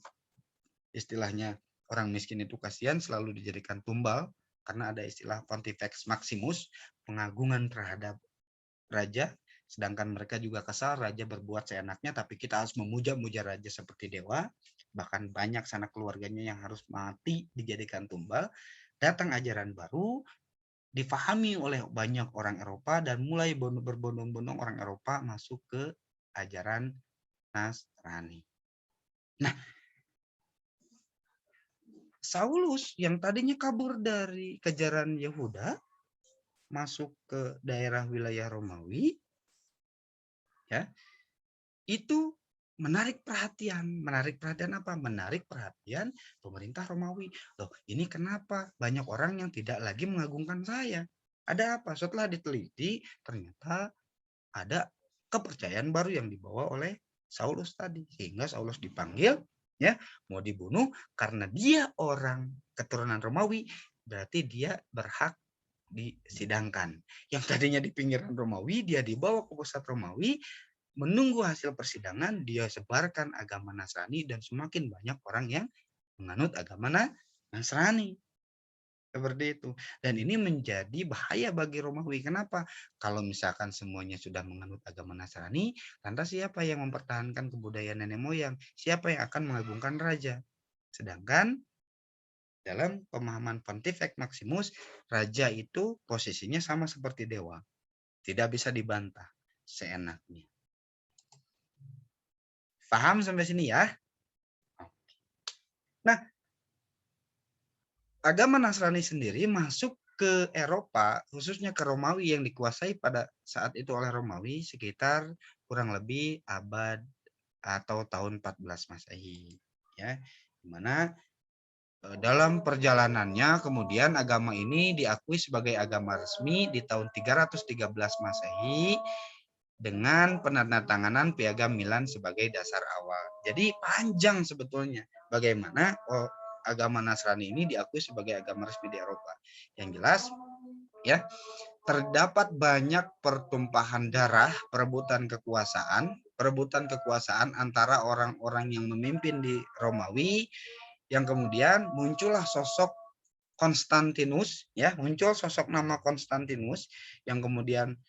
istilahnya orang miskin itu kasihan, selalu dijadikan tumbal, karena ada istilah Pontifex Maximus, pengagungan terhadap raja, sedangkan mereka juga kesal, raja berbuat seenaknya, tapi kita harus memuja-muja raja seperti dewa, bahkan banyak sanak keluarganya yang harus mati dijadikan tumbal. Datang ajaran baru, difahami oleh banyak orang Eropa, dan mulai berbondong-bondong orang Eropa masuk ke ajaran Nasrani. Nah, Saulus yang tadinya kabur dari kejaran Yehuda masuk ke daerah wilayah Romawi, ya, itu menarik perhatian apa? Menarik perhatian pemerintah Romawi. Loh, ini kenapa banyak orang yang tidak lagi mengagungkan saya? Ada apa? Setelah diteliti, ternyata ada kepercayaan baru yang dibawa oleh Saulus tadi, sehingga Saulus dipanggil, ya, mau dibunuh karena dia orang keturunan Romawi, berarti dia berhak disidangkan. Yang tadinya di pinggiran Romawi, dia dibawa ke pusat Romawi, menunggu hasil persidangan, dia sebarkan agama Nasrani, dan semakin banyak orang yang menganut agama Nasrani. Seperti itu. Dan ini menjadi bahaya bagi Romawi. Kenapa? Kalau misalkan semuanya sudah menganut agama Nasrani, lantas siapa yang mempertahankan kebudayaan nenek moyang? Siapa yang akan mengagungkan raja? Sedangkan dalam pemahaman Pontifex Maximus, raja itu posisinya sama seperti dewa. Tidak bisa dibantah seenaknya. Paham sampai sini ya? Nah, agama Nasrani sendiri masuk ke Eropa, khususnya ke Romawi yang dikuasai pada saat itu oleh Romawi sekitar kurang lebih abad atau tahun 14 Masehi, ya. Di mana dalam perjalanannya kemudian agama ini diakui sebagai agama resmi di tahun 313 Masehi dengan penandatanganan Piagam Milan sebagai dasar awal. Jadi panjang sebetulnya bagaimana agama Nasrani ini diakui sebagai agama resmi di Eropa. Yang jelas, ya, terdapat banyak pertumpahan darah, perebutan kekuasaan antara orang-orang yang memimpin di Romawi yang kemudian muncullah sosok Konstantinus, ya, muncul sosok nama Konstantinus yang kemudian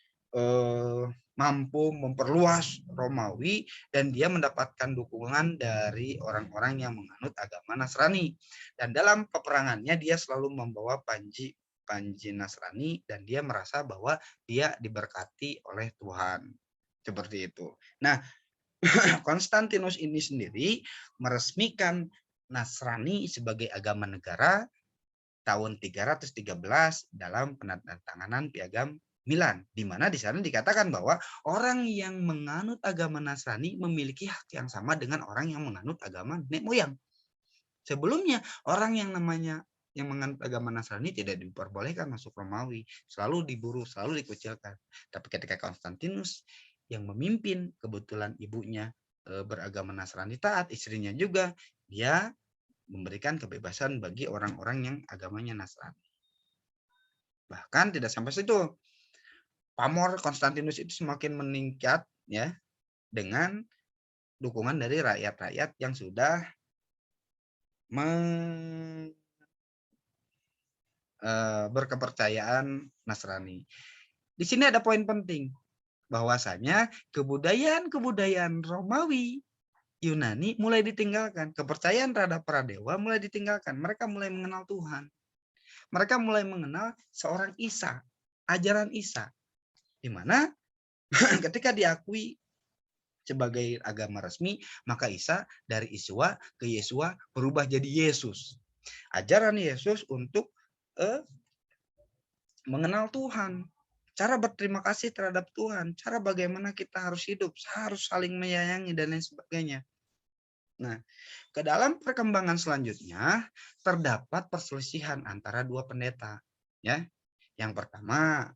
mampu memperluas Romawi dan dia mendapatkan dukungan dari orang-orang yang menganut agama Nasrani. Dan dalam peperangannya dia selalu membawa panji Nasrani dan dia merasa bahwa dia diberkati oleh Tuhan. Seperti itu. Nah, Konstantinus ini sendiri meresmikan Nasrani sebagai agama negara tahun 313 dalam penandatanganan Piagam Milan, di mana di sana dikatakan bahwa orang yang menganut agama Nasrani memiliki hak yang sama dengan orang yang menganut agama nenek moyang. Sebelumnya orang yang menganut agama Nasrani tidak diperbolehkan masuk Romawi, selalu diburu, selalu dikucilkan. Tapi ketika Konstantinus yang memimpin, kebetulan ibunya beragama Nasrani taat, istrinya juga, dia memberikan kebebasan bagi orang-orang yang agamanya Nasrani. Bahkan tidak sampai situ. Pamor Konstantinus itu semakin meningkat ya dengan dukungan dari rakyat-rakyat yang sudah berkepercayaan Nasrani. Di sini ada poin penting bahwasanya kebudayaan Romawi Yunani mulai ditinggalkan, kepercayaan terhadap para dewa mulai ditinggalkan. Mereka mulai mengenal Tuhan. Mereka mulai mengenal seorang Isa, ajaran Isa, di mana ketika diakui sebagai agama resmi, maka Isa dari Iswa ke Yesua berubah jadi Yesus. Ajaran Yesus untuk mengenal Tuhan, cara berterima kasih terhadap Tuhan, cara bagaimana kita harus hidup, harus saling menyayangi dan lain sebagainya. Nah, ke dalam perkembangan selanjutnya terdapat perselisihan antara dua pendeta, ya. Yang pertama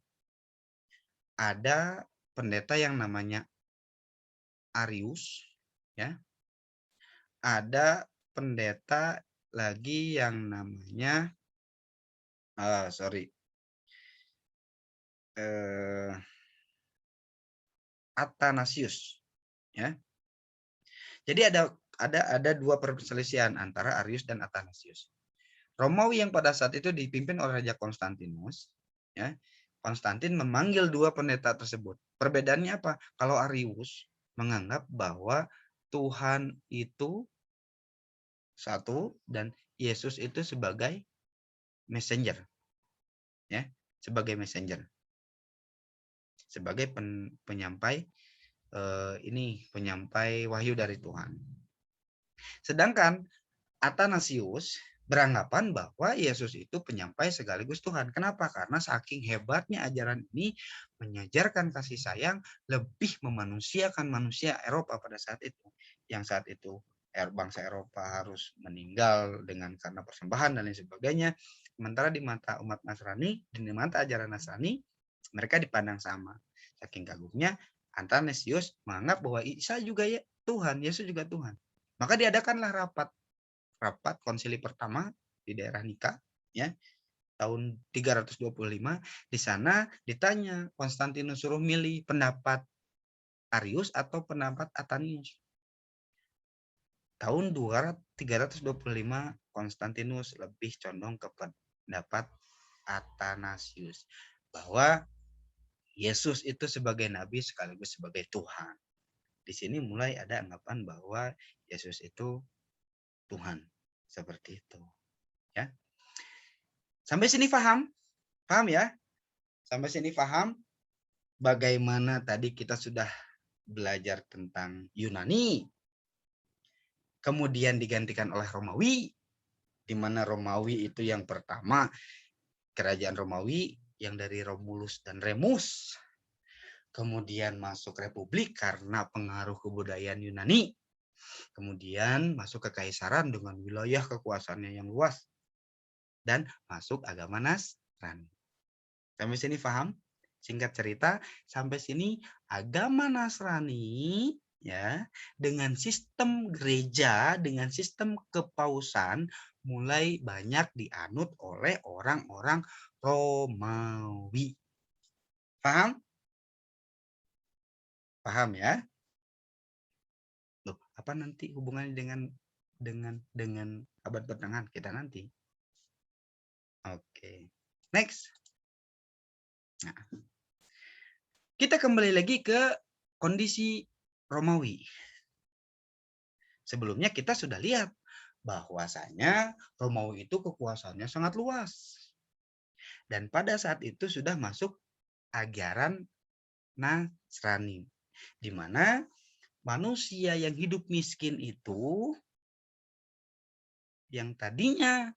ada pendeta yang namanya Arius, ya. Ada pendeta lagi yang namanya Athanasius, ya. Jadi ada dua perselisihan antara Arius dan Athanasius. Romawi yang pada saat itu dipimpin oleh Raja Konstantinus, ya. Konstantin memanggil dua pendeta tersebut. Perbedaannya apa? Kalau Arius menganggap bahwa Tuhan itu satu dan Yesus itu sebagai messenger, ya, sebagai messenger, sebagai penyampai penyampai wahyu dari Tuhan. Sedangkan Athanasius beranggapan bahwa Yesus itu penyampai sekaligus Tuhan. Kenapa? Karena saking hebatnya ajaran ini mengajarkan kasih sayang, lebih memanusiakan manusia Eropa pada saat itu. Yang saat itu bangsa Eropa harus meninggal karena persembahan dan lain sebagainya. Sementara di mata umat Nasrani, di mata ajaran Nasrani, mereka dipandang sama. Saking kagumnya, Athanasius menganggap bahwa Isa juga ya Tuhan, Yesus juga Tuhan. Maka diadakanlah rapat konsili pertama di daerah Nika, ya, tahun 325. Di sana ditanya, Konstantinus suruh milih pendapat Arius atau pendapat Athanasius. Tahun 325 Konstantinus lebih condong ke pendapat Athanasius bahwa Yesus itu sebagai nabi sekaligus sebagai Tuhan. Di sini mulai ada anggapan bahwa Yesus itu Tuhan. Seperti itu, ya. Sampai sini paham? Paham ya? Sampai sini paham bagaimana tadi kita sudah belajar tentang Yunani, kemudian digantikan oleh Romawi, di mana Romawi itu yang pertama, kerajaan Romawi yang dari Romulus dan Remus, kemudian masuk Republik karena pengaruh kebudayaan Yunani, kemudian masuk kekaisaran dengan wilayah kekuasaannya yang luas, dan masuk agama Nasrani. Sampai sini paham? Singkat cerita, sampai sini agama Nasrani ya dengan sistem gereja, dengan sistem kepausan mulai banyak dianut oleh orang-orang Romawi. Paham? Paham ya? Loh, apa nanti hubungannya dengan dengan abad pertengahan kita nanti. Oke. Next. Nah, kita kembali lagi ke kondisi Romawi. Sebelumnya kita sudah lihat bahwasanya Romawi itu kekuasaannya sangat luas. Dan pada saat itu sudah masuk ajaran Nasrani, di mana manusia yang hidup miskin itu yang tadinya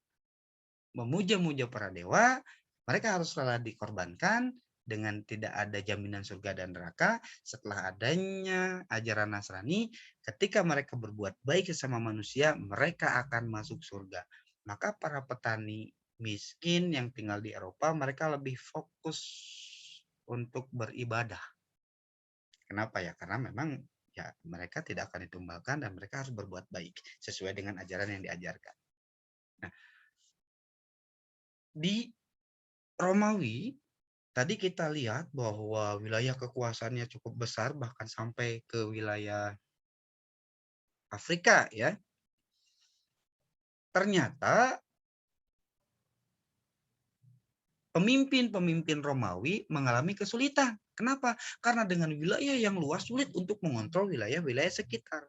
memuja-muja para dewa, mereka harus rela dikorbankan dengan tidak ada jaminan surga dan neraka. Setelah adanya ajaran Nasrani, ketika mereka berbuat baik sesama manusia, mereka akan masuk surga. Maka para petani miskin yang tinggal di Eropa, mereka lebih fokus untuk beribadah. Kenapa ya? Karena memang ya mereka tidak akan ditumbalkan dan mereka harus berbuat baik sesuai dengan ajaran yang diajarkan. Nah, di Romawi tadi kita lihat bahwa wilayah kekuasaannya cukup besar, bahkan sampai ke wilayah Afrika ya. Ternyata pemimpin-pemimpin Romawi mengalami kesulitan. Kenapa? Karena dengan wilayah yang luas sulit untuk mengontrol wilayah-wilayah sekitar.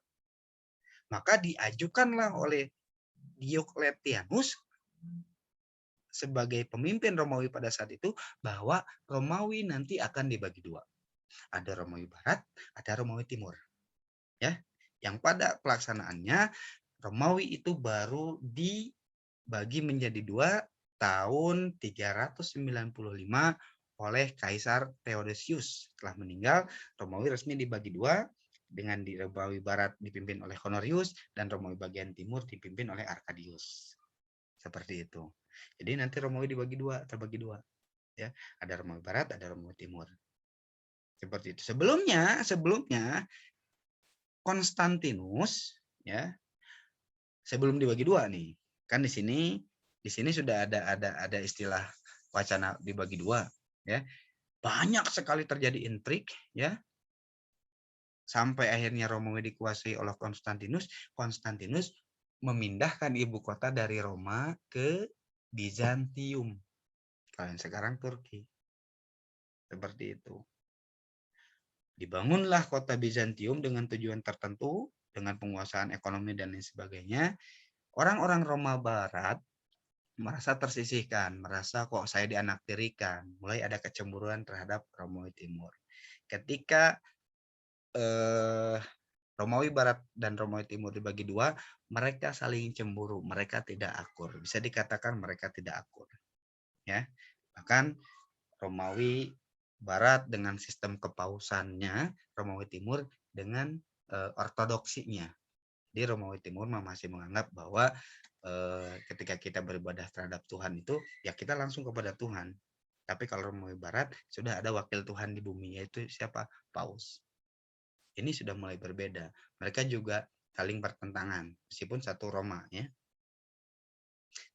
Maka diajukanlah oleh Diocletianus sebagai pemimpin Romawi pada saat itu bahwa Romawi nanti akan dibagi dua. Ada Romawi Barat, ada Romawi Timur. Ya, yang pada pelaksanaannya Romawi itu baru dibagi menjadi dua tahun 395 oleh Kaisar Theodosius. Setelah meninggal, Romawi resmi dibagi dua dengan di Romawi Barat dipimpin oleh Honorius dan Romawi bagian timur dipimpin oleh Arcadius. Seperti itu. Jadi nanti Romawi terbagi dua. Ya, ada Romawi Barat, ada Romawi Timur. Seperti itu. Sebelumnya Konstantinus ya, sebelum dibagi dua nih. Kan di sini sudah ada istilah wacana dibagi dua ya. Banyak sekali terjadi intrik ya. Sampai akhirnya Romawi dikuasai oleh Konstantinus. Konstantinus memindahkan ibu kota dari Roma ke Bizantium. Kalian sekarang Turki. Seperti itu. Dibangunlah kota Bizantium dengan tujuan tertentu, dengan penguasaan ekonomi dan lain sebagainya. Orang-orang Roma Barat merasa tersisihkan, merasa kok saya dianaktirikan, mulai ada kecemburuan terhadap Romawi Timur. Ketika Romawi Barat dan Romawi Timur dibagi dua, mereka saling cemburu, mereka tidak akur. Bisa dikatakan mereka tidak akur. Ya, bahkan Romawi Barat dengan sistem kepausannya, Romawi Timur dengan ortodoksinya. Jadi Romawi Timur masih menganggap bahwa ketika kita beribadah terhadap Tuhan itu, ya kita langsung kepada Tuhan. Tapi kalau Romawi Barat sudah ada wakil Tuhan di bumi, yaitu siapa? Paus. Ini sudah mulai berbeda. Mereka juga saling bertentangan, meskipun satu Roma ya.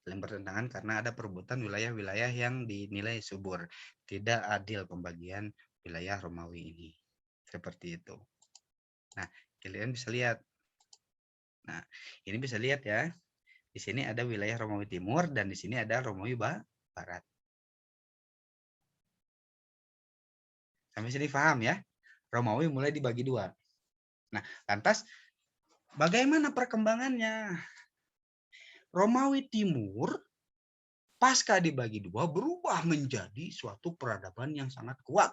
Saling bertentangan karena ada perebutan wilayah-wilayah yang dinilai subur. Tidak adil pembagian wilayah Romawi ini. Seperti itu. Nah, kalian bisa lihat. Nah, ini bisa lihat ya. Di sini ada wilayah Romawi Timur dan di sini ada Romawi Barat. Sampai sini paham ya? Romawi mulai dibagi dua. Nah, lantas bagaimana perkembangannya? Romawi Timur pasca dibagi dua berubah menjadi suatu peradaban yang sangat kuat.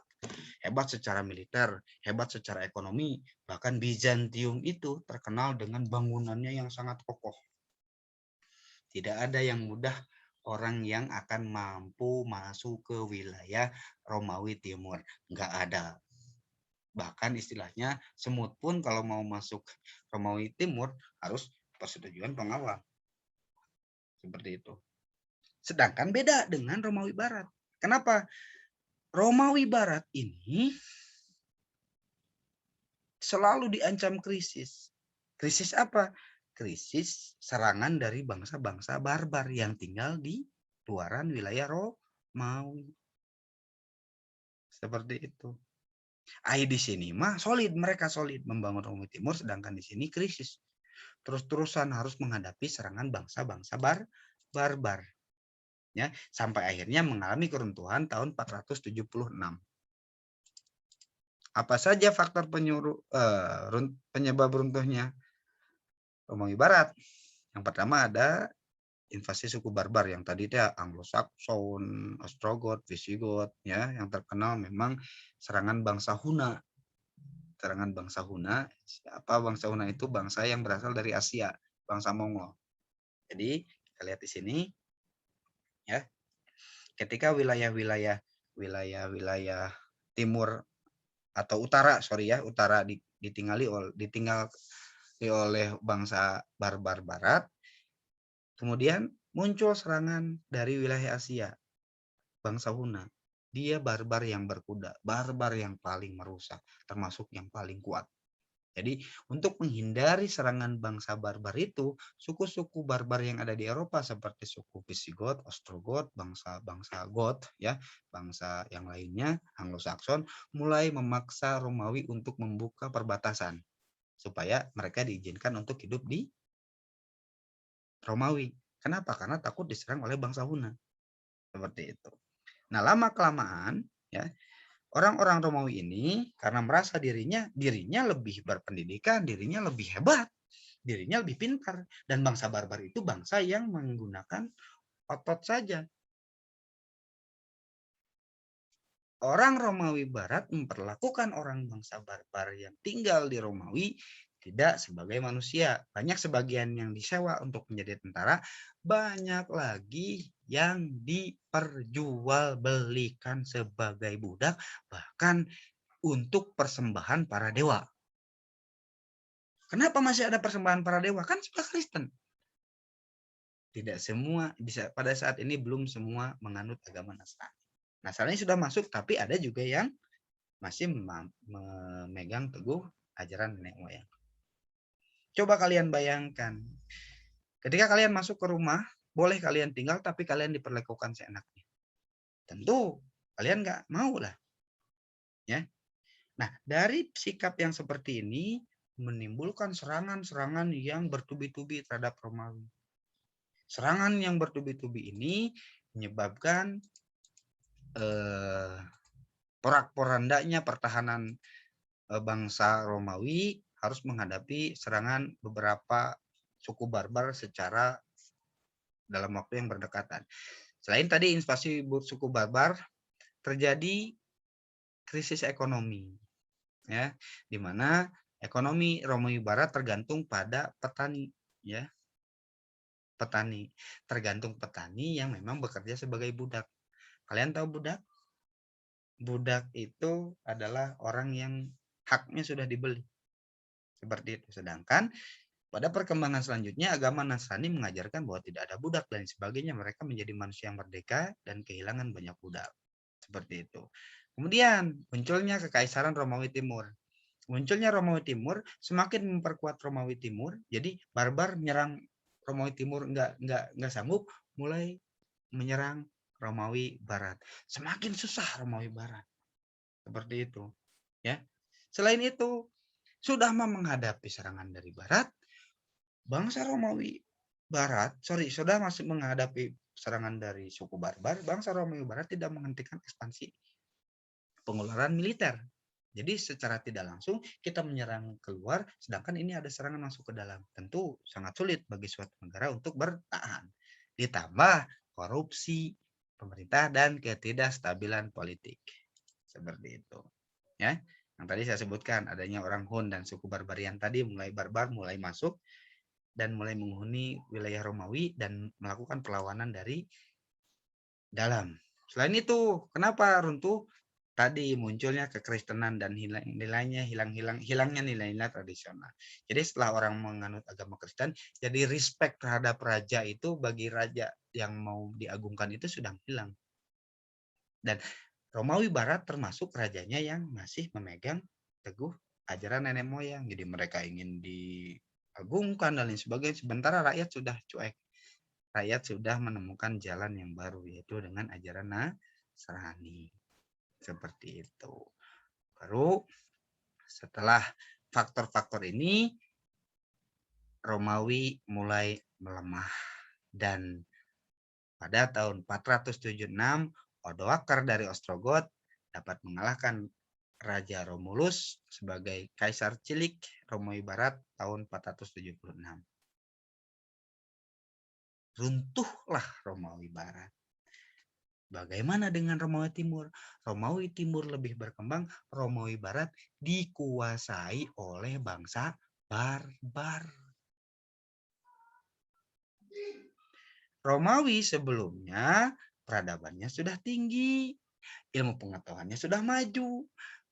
Hebat secara militer, hebat secara ekonomi. Bahkan Bizantium itu terkenal dengan bangunannya yang sangat kokoh. Tidak ada yang mudah orang yang akan mampu masuk ke wilayah Romawi Timur. Nggak ada. Bahkan istilahnya semut pun kalau mau masuk Romawi Timur harus persetujuan pengawal. Seperti itu. Sedangkan beda dengan Romawi Barat. Kenapa? Romawi Barat ini selalu diancam krisis. Krisis apa? Krisis serangan dari bangsa-bangsa barbar yang tinggal di luaran wilayah Romawi. Seperti itu. Di sini mah solid, mereka solid membangun Romawi Timur, sedangkan di sini krisis. terus-terusan harus menghadapi serangan bangsa-bangsa barbar. Ya, sampai akhirnya mengalami keruntuhan tahun 476. Apa saja faktor penyebab runtuhnya Romawi Barat? Yang pertama ada invasi suku barbar yang tadi itu Anglo-Saxon, Ostrogot, Visigoth, ya, yang terkenal memang serangan bangsa Huna. Serangan bangsa Huna, siapa bangsa Huna itu? Bangsa yang berasal dari Asia, bangsa Mongol. Jadi kita lihat di sini, ya, ketika wilayah timur atau utara, utara ditinggali oleh bangsa barbar barat, kemudian muncul serangan dari wilayah Asia, bangsa Huna. Dia barbar yang berkuda, barbar yang paling merusak, termasuk yang paling kuat. Jadi untuk menghindari serangan bangsa barbar itu, suku-suku barbar yang ada di Eropa seperti suku Visigoth, Ostrogoth, bangsa Goth, ya, bangsa yang lainnya, Anglo-Saxon, mulai memaksa Romawi untuk membuka perbatasan supaya mereka diizinkan untuk hidup di Romawi. Kenapa? Karena takut diserang oleh bangsa Huna. Seperti itu. Nah, lama kelamaan, ya, orang-orang Romawi ini karena merasa dirinya lebih berpendidikan, dirinya lebih hebat, dirinya lebih pintar, dan bangsa barbar itu bangsa yang menggunakan otot saja. Orang Romawi Barat memperlakukan orang bangsa barbar yang tinggal di Romawi tidak sebagai manusia. Banyak sebagian yang disewa untuk menjadi tentara, banyak lagi yang diperjualbelikan sebagai budak, bahkan untuk persembahan para dewa. Kenapa masih ada persembahan para dewa? Kan sudah Kristen. Tidak semua bisa, pada saat ini belum semua menganut agama Nasrani. Nasrani sudah masuk, tapi ada juga yang masih memegang teguh ajaran nenek moyang. Coba kalian bayangkan, ketika kalian masuk ke rumah, boleh kalian tinggal, tapi kalian diperlakukan seenaknya. Tentu kalian nggak mau lah, ya. Nah, dari sikap yang seperti ini menimbulkan serangan-serangan yang bertubi-tubi terhadap Romawi. Serangan yang bertubi-tubi ini menyebabkan porak-porandanya pertahanan bangsa Romawi harus menghadapi serangan beberapa suku barbar secara dalam waktu yang berdekatan. Selain tadi invasi suku barbar, terjadi krisis ekonomi, ya, di mana ekonomi Romawi Barat tergantung pada petani, ya, tergantung petani yang memang bekerja sebagai budak. Kalian tahu budak? Budak itu adalah orang yang haknya sudah dibeli. Seperti itu. Sedangkan pada perkembangan selanjutnya agama Nasrani mengajarkan bahwa tidak ada budak dan sebagainya. Mereka menjadi manusia yang merdeka dan kehilangan banyak budak. Seperti itu. Kemudian munculnya Kekaisaran Romawi Timur. Munculnya Romawi Timur semakin memperkuat Romawi Timur. Jadi barbar menyerang Romawi Timur nggak sanggup, mulai menyerang Romawi Barat. Semakin susah Romawi Barat. Seperti itu, ya. Selain itu, sudah menghadapi serangan dari barat, bangsa Romawi Barat, sudah masih menghadapi serangan dari suku barbar, bangsa Romawi Barat tidak menghentikan ekspansi pengeluaran militer. Jadi secara tidak langsung kita menyerang keluar, sedangkan ini ada serangan masuk ke dalam. Tentu sangat sulit bagi suatu negara untuk bertahan. Ditambah korupsi pemerintah dan ketidakstabilan politik. Seperti itu. Ya, yang tadi saya sebutkan adanya orang Hun dan suku barbarian tadi mulai masuk dan mulai menghuni wilayah Romawi dan melakukan perlawanan dari dalam. Selain itu, kenapa runtuh? Tadi munculnya kekristenan dan hilangnya nilai-nilai tradisional. Jadi setelah orang menganut agama Kristen, jadi respect terhadap raja itu bagi raja yang mau diagungkan itu sudah hilang. Dan Romawi Barat termasuk rajanya yang masih memegang teguh ajaran nenek moyang. Jadi mereka ingin diagungkan dan lain sebagainya. Sementara rakyat sudah cuek. Rakyat sudah menemukan jalan yang baru, yaitu dengan ajaran Nasrani. Seperti itu. Baru setelah faktor-faktor ini, Romawi mulai melemah dan pada tahun 476 Odoaker dari Ostrogot dapat mengalahkan Raja Romulus sebagai Kaisar Cilik Romawi Barat tahun 476. Runtuhlah Romawi Barat. Bagaimana dengan Romawi Timur? Romawi Timur lebih berkembang, Romawi Barat dikuasai oleh bangsa barbar. Romawi sebelumnya peradabannya sudah tinggi, ilmu pengetahuannya sudah maju.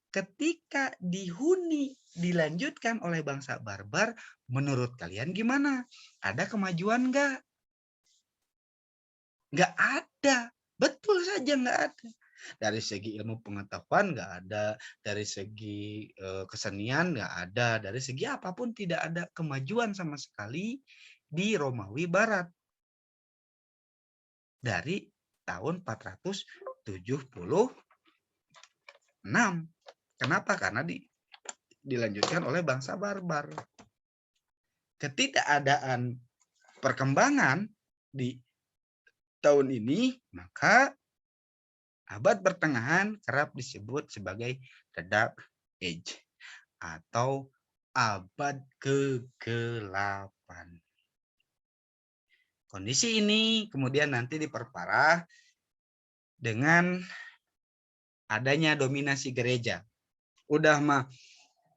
Ketika dihuni dilanjutkan oleh bangsa barbar, menurut kalian gimana? Ada kemajuan nggak? Nggak ada. Betul saja nggak ada. Dari segi ilmu pengetahuan nggak ada, dari segi kesenian nggak ada, dari segi apapun tidak ada kemajuan sama sekali di Romawi Barat. Dari tahun 476. Kenapa? Karena dilanjutkan oleh bangsa barbar. Ketidakadaan perkembangan di tahun ini, maka abad pertengahan kerap disebut sebagai The Dark Age atau abad kegelapan. Kondisi ini kemudian nanti diperparah dengan adanya dominasi gereja. Udah mah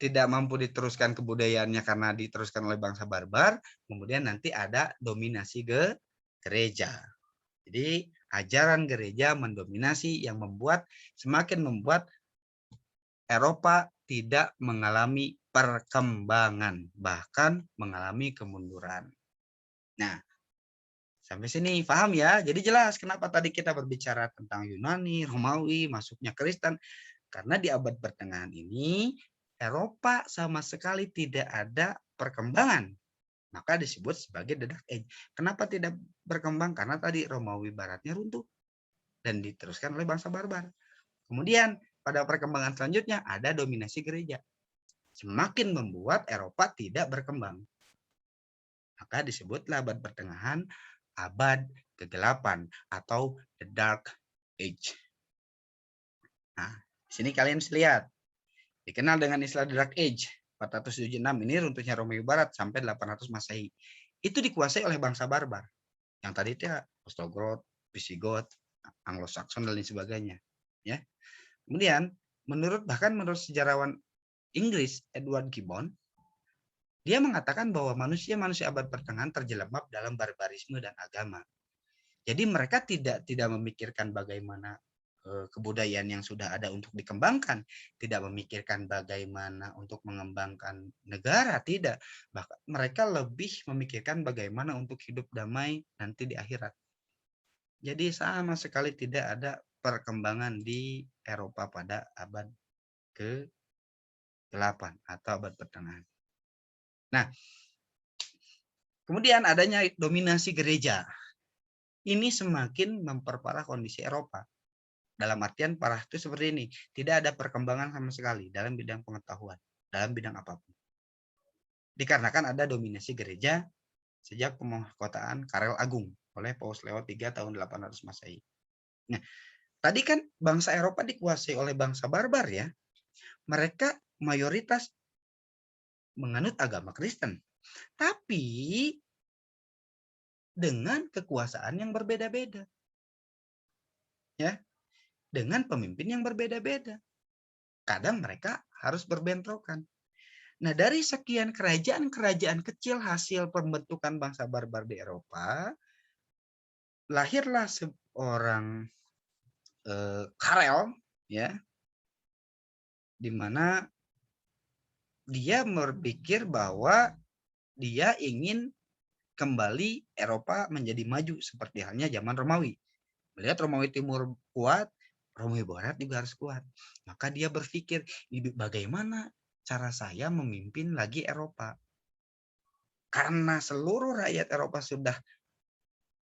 tidak mampu diteruskan kebudayaannya karena diteruskan oleh bangsa barbar, kemudian nanti ada dominasi gereja. Jadi ajaran gereja mendominasi yang semakin membuat Eropa tidak mengalami perkembangan, bahkan mengalami kemunduran. Nah, sampai sini paham ya? Jadi jelas kenapa tadi kita berbicara tentang Yunani, Romawi, masuknya Kristen. Karena di abad pertengahan ini Eropa sama sekali tidak ada perkembangan. Maka disebut sebagai The Dark Age. Kenapa tidak berkembang? Karena tadi Romawi Baratnya runtuh dan diteruskan oleh bangsa barbar. Kemudian pada perkembangan selanjutnya ada dominasi gereja. Semakin membuat Eropa tidak berkembang. Maka disebutlah abad pertengahan abad kegelapan atau The Dark Age. Nah, di sini kalian bisa lihat. Dikenal dengan istilah The Dark Age, 476 ini runtuhnya Romawi Barat sampai 800 Masehi. Itu dikuasai oleh bangsa barbar. Yang tadi itu ya Ostrogot, Visigoth, Anglo-Saxon dan lain sebagainya. Ya. Kemudian menurut sejarawan Inggris Edward Gibbon, dia mengatakan bahwa manusia abad pertengahan terjelembab dalam barbarisme dan agama. Jadi mereka tidak memikirkan bagaimana kebudayaan yang sudah ada untuk dikembangkan, tidak memikirkan bagaimana untuk mengembangkan negara, tidak. Bahkan mereka lebih memikirkan bagaimana untuk hidup damai nanti di akhirat. Jadi sama sekali tidak ada perkembangan di Eropa pada abad ke-8 atau abad pertengahan. Nah, kemudian adanya dominasi gereja. Ini semakin memperparah kondisi Eropa. Dalam artian parah itu seperti ini. Tidak ada perkembangan sama sekali dalam bidang pengetahuan. Dalam bidang apapun. Dikarenakan ada dominasi gereja sejak pemahkotaan Karel Agung oleh Paus Leo III tahun 800 Masehi. Nah, tadi kan bangsa Eropa dikuasai oleh bangsa barbar ya. Mereka mayoritas menganut agama Kristen. Tapi dengan kekuasaan yang berbeda-beda. Ya. Dengan pemimpin yang berbeda-beda. Kadang mereka harus berbentrokan. Nah, dari sekian kerajaan-kerajaan kecil hasil pembentukan bangsa barbar di Eropa, lahirlah seorang Karel, ya, di mana dia berpikir bahwa dia ingin kembali Eropa menjadi maju seperti halnya zaman Romawi. Melihat Romawi Timur kuat, Romawi Barat juga harus kuat. Maka dia berpikir, bagaimana cara saya memimpin lagi Eropa? Karena seluruh rakyat Eropa sudah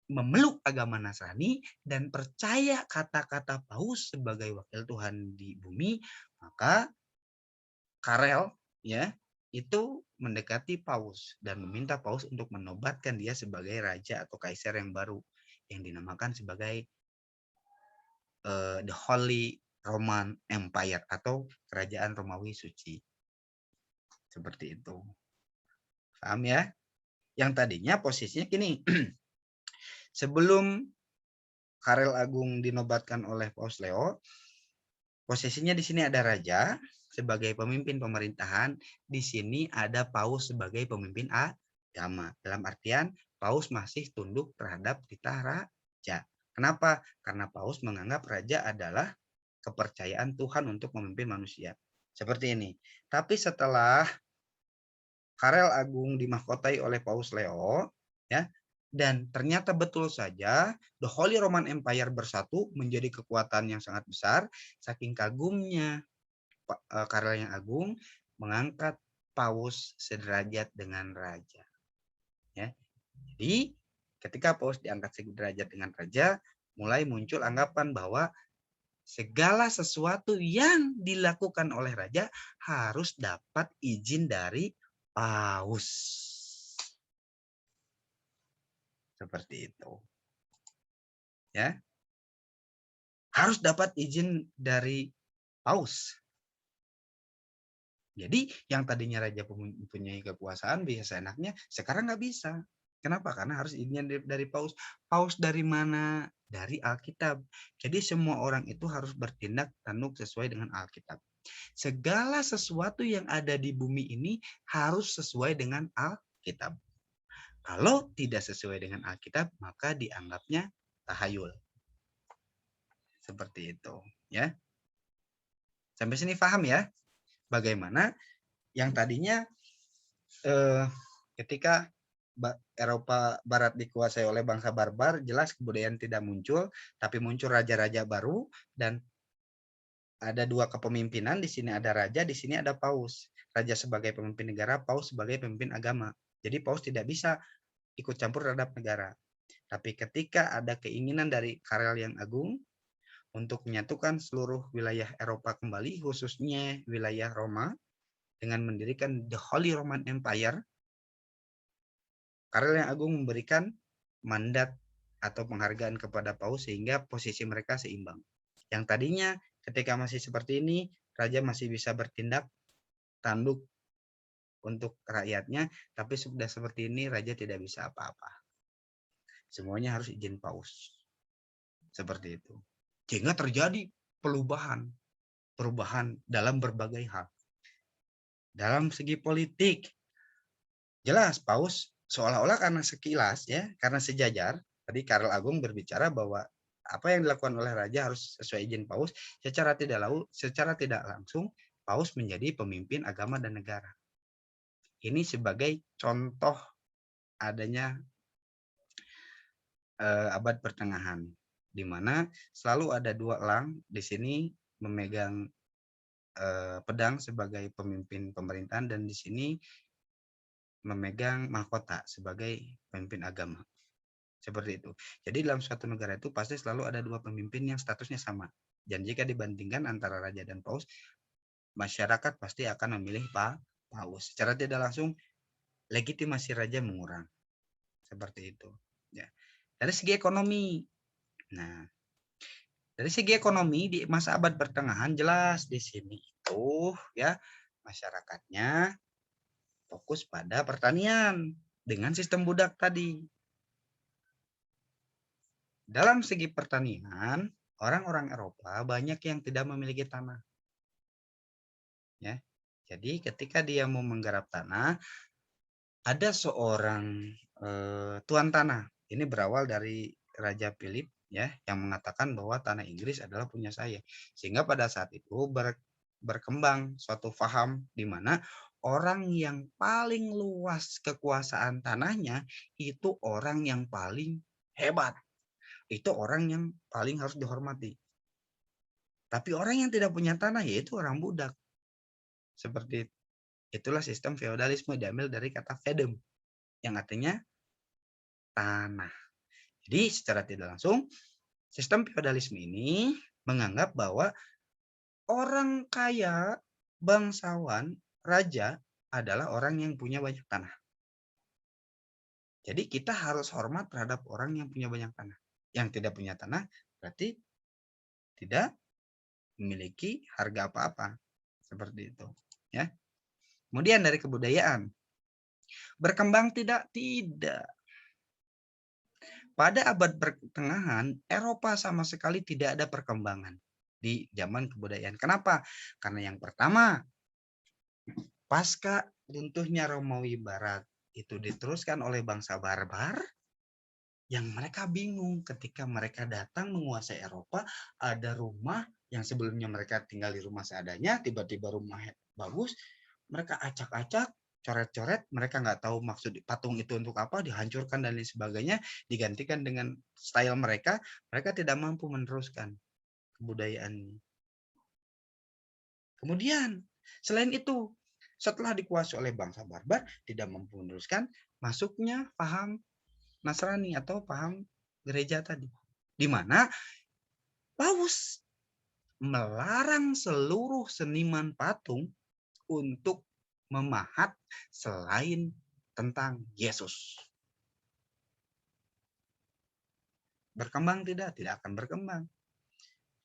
memeluk agama Nasrani dan percaya kata-kata Paus sebagai wakil Tuhan di bumi, maka Karel ya itu mendekati Paus dan meminta Paus untuk menobatkan dia sebagai raja atau kaisar yang baru yang dinamakan sebagai the Holy Roman Empire atau kerajaan Romawi suci. Seperti itu. Paham ya? Yang tadinya posisinya gini. Sebelum Karel Agung dinobatkan oleh Paus Leo, posisinya di sini ada raja sebagai pemimpin pemerintahan, di sini ada paus sebagai pemimpin agama. Dalam artian paus masih tunduk terhadap titah raja. Kenapa? Karena paus menganggap raja adalah kepercayaan Tuhan untuk memimpin manusia. Seperti ini. Tapi setelah Karel Agung dimahkotai oleh Paus Leo, ya, dan ternyata betul saja The Holy Roman Empire bersatu menjadi kekuatan yang sangat besar, saking kagumnya Karel yang Agung mengangkat paus sederajat dengan raja. Ya. Jadi ketika paus diangkat sederajat dengan raja, mulai muncul anggapan bahwa segala sesuatu yang dilakukan oleh raja harus dapat izin dari paus. Seperti itu. Ya. Harus dapat izin dari paus. Jadi yang tadinya raja mempunyai kekuasaan bisa enaknya, sekarang nggak bisa. Kenapa? Karena harus izin dari paus. Paus dari mana? Dari Alkitab. Jadi semua orang itu harus bertindak tanduk sesuai dengan Alkitab. Segala sesuatu yang ada di bumi ini harus sesuai dengan Alkitab. Kalau tidak sesuai dengan Alkitab, maka dianggapnya tahayul. Seperti itu, ya. Sampai sini paham ya? Bagaimana yang tadinya ketika Eropa Barat dikuasai oleh bangsa barbar, jelas kebudayaan tidak muncul, tapi muncul raja-raja baru dan ada dua kepemimpinan. Di sini ada raja, di sini ada paus. Raja sebagai pemimpin negara, paus sebagai pemimpin agama. Jadi paus tidak bisa ikut campur terhadap negara. Tapi ketika ada keinginan dari Karel yang Agung untuk menyatukan seluruh wilayah Eropa kembali, khususnya wilayah Roma, dengan mendirikan The Holy Roman Empire, Karel yang Agung memberikan mandat atau penghargaan kepada paus sehingga posisi mereka seimbang. Yang tadinya ketika masih seperti ini, raja masih bisa bertindak tanduk untuk rakyatnya, tapi sudah seperti ini raja tidak bisa apa-apa. Semuanya harus izin paus. Seperti itu. Sehingga terjadi perubahan dalam berbagai hal. Dalam segi politik, jelas paus seolah-olah karena sekilas ya, karena sejajar, tadi Karel Agung berbicara bahwa apa yang dilakukan oleh raja harus sesuai izin paus, secara tidak langsung paus menjadi pemimpin agama dan negara. Ini sebagai contoh adanya abad pertengahan, di mana selalu ada dua elang di sini memegang pedang sebagai pemimpin pemerintahan dan di sini memegang mahkota sebagai pemimpin agama. Seperti itu. Jadi dalam suatu negara itu pasti selalu ada dua pemimpin yang statusnya sama. Dan jika dibandingkan antara raja dan paus, masyarakat pasti akan memilih paus. Secara tidak langsung legitimasi raja mengurang. Seperti itu. Ya. Dari segi ekonomi. Nah, dari segi ekonomi di masa abad pertengahan jelas di sini itu ya masyarakatnya fokus pada pertanian dengan sistem budak tadi. Dalam segi pertanian, orang-orang Eropa banyak yang tidak memiliki tanah. Ya. Jadi ketika dia mau menggarap tanah, ada seorang tuan tanah. Ini berawal dari Raja Philip ya yang mengatakan bahwa tanah Inggris adalah punya saya. Sehingga pada saat itu berkembang suatu paham di mana orang yang paling luas kekuasaan tanahnya itu orang yang paling hebat. Itu orang yang paling harus dihormati. Tapi orang yang tidak punya tanah yaitu orang budak. Seperti itulah sistem feodalisme diambil dari kata feudum yang artinya tanah. Jadi secara tidak langsung sistem feodalisme ini menganggap bahwa orang kaya, bangsawan, raja adalah orang yang punya banyak tanah. Jadi kita harus hormat terhadap orang yang punya banyak tanah. Yang tidak punya tanah berarti tidak memiliki harga apa-apa. Seperti itu, ya. Kemudian dari kebudayaan. Berkembang tidak? Tidak. Pada abad pertengahan, Eropa sama sekali tidak ada perkembangan di zaman kebudayaan. Kenapa? Karena yang pertama, pasca runtuhnya Romawi Barat itu diteruskan oleh bangsa barbar yang mereka bingung ketika mereka datang menguasai Eropa, ada rumah yang sebelumnya mereka tinggal di rumah seadanya, tiba-tiba rumah bagus, mereka acak-acak, coret-coret, mereka nggak tahu maksud patung itu untuk apa, dihancurkan dan lain sebagainya, digantikan dengan style mereka, mereka tidak mampu meneruskan kebudayaan. Kemudian, selain itu, setelah dikuasai oleh bangsa barbar, tidak mampu meneruskan, masuknya paham Nasrani atau paham gereja tadi, di mana Paus melarang seluruh seniman patung untuk memahat selain tentang Yesus. Berkembang tidak? Tidak akan berkembang.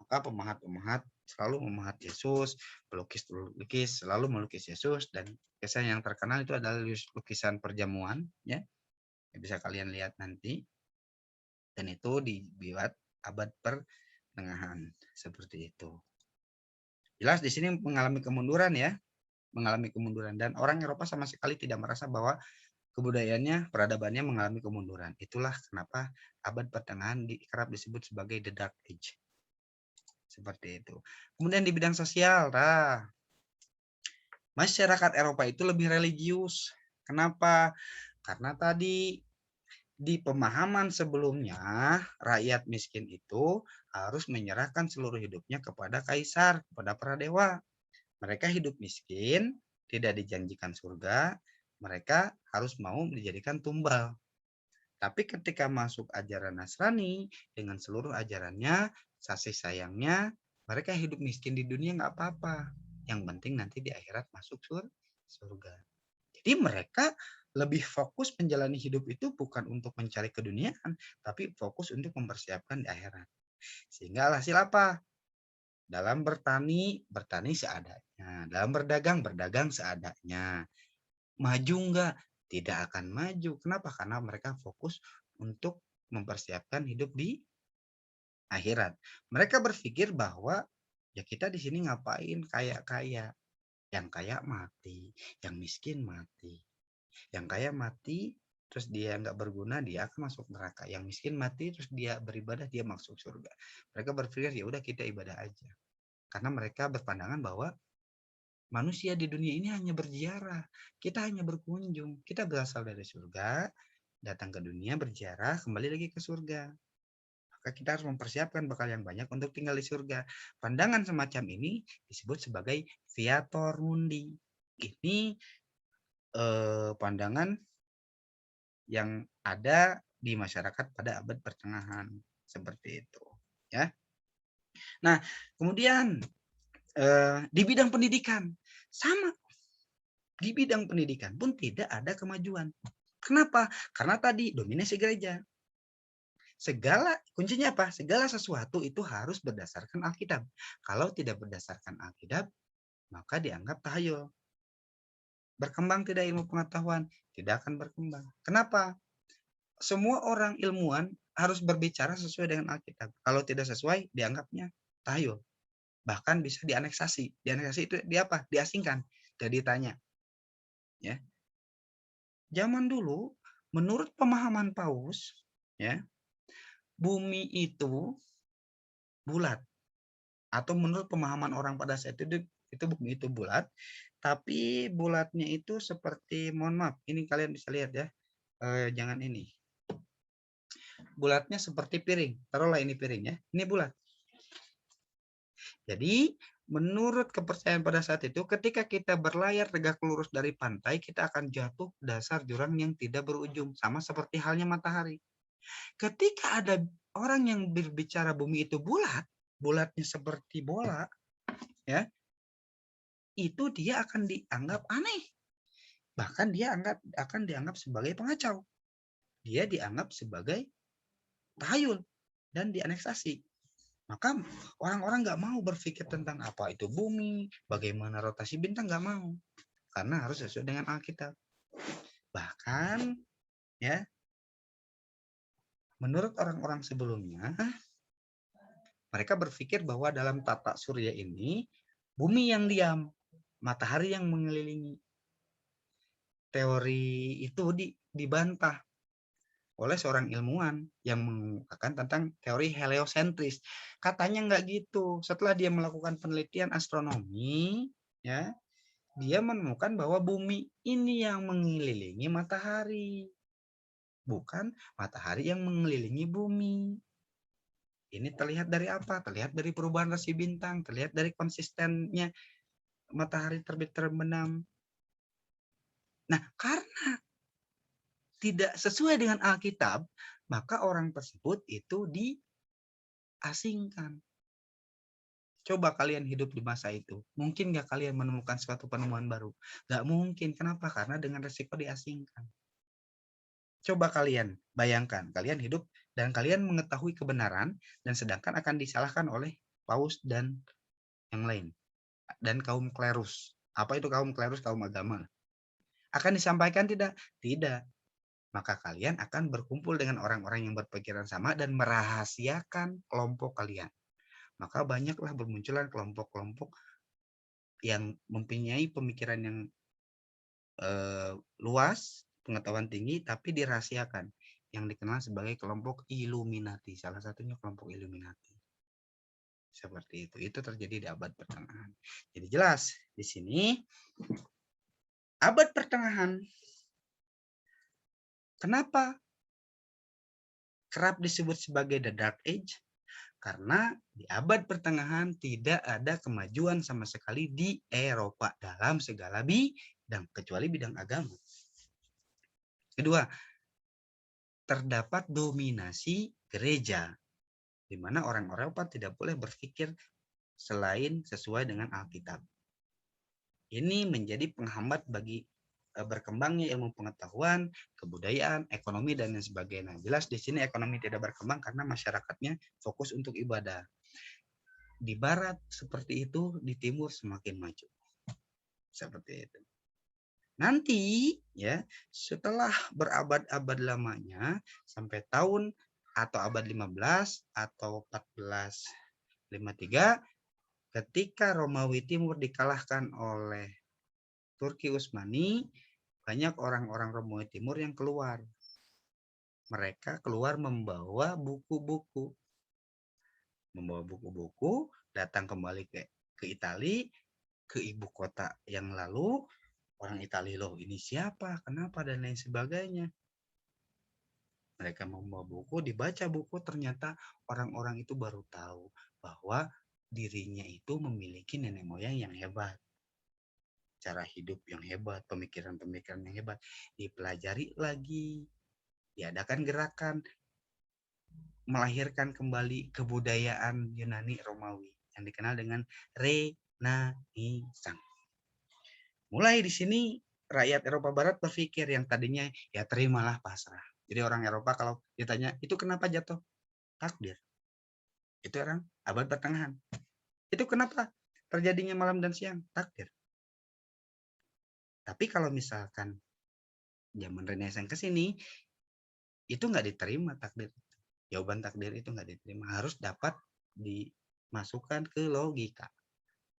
Maka pemahat-pemahat selalu memahat Yesus, pelukis-pelukis selalu melukis Yesus, dan kisah yang terkenal itu adalah lukisan perjamuan, ya. Bisa kalian lihat nanti. Dan itu dibuat abad pertengahan seperti itu. Jelas di sini mengalami kemunduran, ya, mengalami kemunduran, dan orang Eropa sama sekali tidak merasa bahwa kebudayaannya, peradabannya mengalami kemunduran. Itulah kenapa abad pertengahan kerap disebut sebagai the Dark Age. Seperti itu. Kemudian di bidang sosial, masyarakat Eropa itu lebih religius. Kenapa? Karena tadi di pemahaman sebelumnya, rakyat miskin itu harus menyerahkan seluruh hidupnya kepada kaisar, kepada para dewa. Mereka hidup miskin, tidak dijanjikan surga, mereka harus mau dijadikan tumbal. Tapi ketika masuk ajaran Nasrani, dengan seluruh ajarannya, kasih sayangnya, mereka hidup miskin di dunia nggak apa-apa. Yang penting nanti di akhirat masuk surga. Jadi mereka lebih fokus menjalani hidup itu bukan untuk mencari keduniaan, tapi fokus untuk mempersiapkan di akhirat. Sehingga hasil apa? Dalam bertani, bertani seadanya. Dalam berdagang, berdagang seadanya. Maju enggak? Tidak akan maju. Kenapa? Karena mereka fokus untuk mempersiapkan hidup di akhirat. Mereka berpikir bahwa ya kita di sini ngapain kaya-kaya. Yang kaya mati, yang miskin mati. Yang kaya mati, terus dia nggak berguna, dia akan masuk neraka. Yang miskin mati, terus dia beribadah, dia masuk surga. Mereka berpikir ya udah kita ibadah aja. Karena mereka berpandangan bahwa manusia di dunia ini hanya berziarah. Kita hanya berkunjung. Kita berasal dari surga, datang ke dunia, berziarah, kembali lagi ke surga. Maka kita harus mempersiapkan bekal yang banyak untuk tinggal di surga. Pandangan semacam ini disebut sebagai viator mundi. Ini pandangan yang ada di masyarakat pada abad pertengahan. Seperti itu, ya. Nah, kemudian di bidang pendidikan sama, di bidang pendidikan pun tidak ada kemajuan. Kenapa? Karena tadi dominasi gereja. Segala kuncinya apa? Segala sesuatu itu harus berdasarkan Alkitab. Kalau tidak berdasarkan Alkitab, maka dianggap tahayul. Berkembang tidak ilmu pengetahuan? Tidak akan berkembang. Kenapa? Semua orang ilmuwan harus berbicara sesuai dengan Alkitab. Kalau tidak sesuai, dianggapnya tahayul. Bahkan bisa dianeksasi. Dianeksasi itu di apa? Diasingkan. Jadi ditanya. Ya. Zaman dulu, menurut pemahaman Paus, ya, bumi itu bulat. Atau menurut pemahaman orang pada saat itu bumi itu bulat, tapi bulatnya itu seperti, mohon maaf, ini kalian bisa lihat ya, jangan ini. Bulatnya seperti piring, taruhlah ini piring ya, ini bulat. Jadi menurut kepercayaan pada saat itu, ketika kita berlayar tegak lurus dari pantai, kita akan jatuh dasar jurang yang tidak berujung, sama seperti halnya matahari. Ketika ada orang yang berbicara bumi itu bulat, bulatnya seperti bola, ya, itu dia akan dianggap aneh. Bahkan dia akan dianggap sebagai pengacau. Dia dianggap sebagai tahayul dan dianeksasi. Maka orang-orang nggak mau berpikir tentang apa itu bumi, bagaimana rotasi bintang, nggak mau. Karena harus sesuai dengan Alkitab. Bahkan ya, menurut orang-orang sebelumnya, mereka berpikir bahwa dalam tata surya ini bumi yang diam, matahari yang mengelilingi. Teori itu dibantah oleh seorang ilmuwan yang mengungkapkan tentang teori heliosentris. Katanya nggak gitu. Setelah dia melakukan penelitian astronomi, ya, dia menemukan bahwa bumi ini yang mengelilingi matahari, bukan matahari yang mengelilingi bumi. Ini terlihat dari apa? Terlihat dari perubahan rasi bintang, terlihat dari konsistennya matahari terbit terbenam. Nah, karena tidak sesuai dengan Alkitab, maka orang tersebut itu diasingkan. Coba kalian hidup di masa itu. Mungkin nggak kalian menemukan suatu penemuan baru? Nggak mungkin. Kenapa? Karena dengan resiko diasingkan. Coba kalian bayangkan, kalian hidup dan kalian mengetahui kebenaran dan sedangkan akan disalahkan oleh paus dan yang lain. Dan kaum klerus. Apa itu kaum klerus? Kaum agama. Akan disampaikan tidak? Tidak. Maka kalian akan berkumpul dengan orang-orang yang berpikiran sama dan merahasiakan kelompok kalian. Maka banyaklah bermunculan kelompok-kelompok yang mempunyai pemikiran yang luas, pengetahuan tinggi, tapi dirahasiakan. Yang dikenal sebagai kelompok Illuminati. Salah satunya kelompok Illuminati. Seperti itu. Itu terjadi di abad pertengahan. Jadi jelas di sini abad pertengahan. Kenapa kerap disebut sebagai the Dark Age? Karena di abad pertengahan tidak ada kemajuan sama sekali di Eropa dalam segala bidang, kecuali bidang agama. Kedua, terdapat dominasi gereja, di mana orang Eropa tidak boleh berpikir selain sesuai dengan Alkitab. Ini menjadi penghambat bagi berkembangnya ilmu pengetahuan, kebudayaan, ekonomi, dan lain sebagainya. Jelas di sini ekonomi tidak berkembang karena masyarakatnya fokus untuk ibadah. Di barat seperti itu, di timur semakin maju. Seperti itu. Nanti ya, setelah berabad-abad lamanya sampai tahun atau abad 15 atau 1453 ketika Romawi Timur dikalahkan oleh Turki Utsmani, banyak orang-orang Romawi Timur yang keluar. Mereka keluar membawa buku-buku. Membawa buku-buku, datang kembali ke Italia, ke ibu kota yang lalu, orang Italia loh ini siapa, kenapa, dan lain sebagainya. Mereka membawa buku, dibaca buku, ternyata orang-orang itu baru tahu bahwa dirinya itu memiliki nenek moyang yang hebat. Cara hidup yang hebat, pemikiran-pemikiran yang hebat. Dipelajari lagi, diadakan gerakan, melahirkan kembali kebudayaan Yunani Romawi yang dikenal dengan Renaissance. Mulai di sini rakyat Eropa Barat berpikir yang tadinya ya terimalah pasrah. Jadi orang Eropa kalau ditanya itu kenapa jatuh? Takdir. Itu orang abad pertengahan. Itu kenapa terjadinya malam dan siang? Takdir. Tapi kalau misalkan zaman Renaissance ke sini itu nggak diterima takdir. Jawaban takdir itu nggak diterima, harus dapat dimasukkan ke logika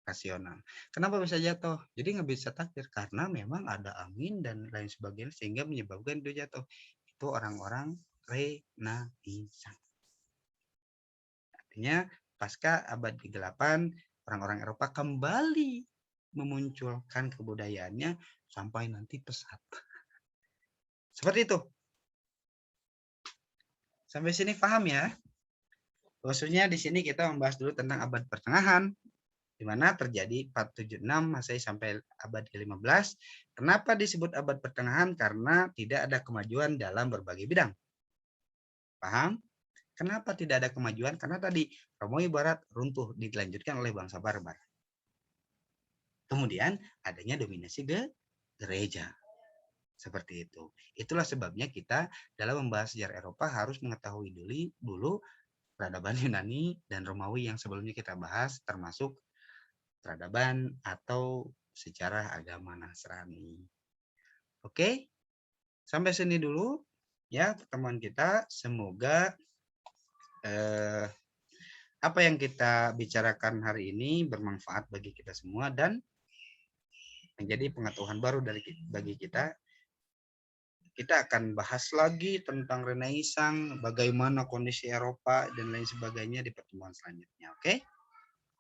rasional. Kenapa bisa jatuh? Jadi nggak bisa takdir karena memang ada angin dan lain sebagainya sehingga menyebabkan itu jatuh. Itu orang-orang Renaissance. Artinya pasca abad ke-8 orang-orang Eropa kembali memunculkan kebudayaannya sampai nanti pesat. Seperti itu. Sampai sini paham ya? Khususnya di sini kita membahas dulu tentang abad pertengahan, di mana terjadi 476 Masehi sampai abad ke-15. Kenapa disebut abad pertengahan? Karena tidak ada kemajuan dalam berbagai bidang. Paham? Kenapa tidak ada kemajuan? Karena tadi Romawi Barat runtuh dilanjutkan oleh bangsa Barbar. Kemudian adanya dominasi gereja. Seperti itu. Itulah sebabnya kita dalam membahas sejarah Eropa harus mengetahui dulu peradaban Yunani dan Romawi yang sebelumnya kita bahas, termasuk peradaban atau sejarah agama Nasrani. Oke, sampai sini dulu ya pertemuan kita. Semoga apa yang kita bicarakan hari ini bermanfaat bagi kita semua dan menjadi pengetahuan baru bagi kita. Kita akan bahas lagi tentang Renaissance, bagaimana kondisi Eropa dan lain sebagainya di pertemuan selanjutnya. Oke,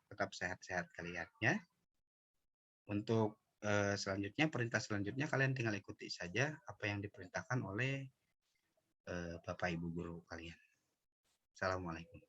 tetap sehat-sehat kalian ya. Untuk selanjutnya, perintah selanjutnya kalian tinggal ikuti saja apa yang diperintahkan oleh Bapak Ibu guru kalian. Assalamualaikum.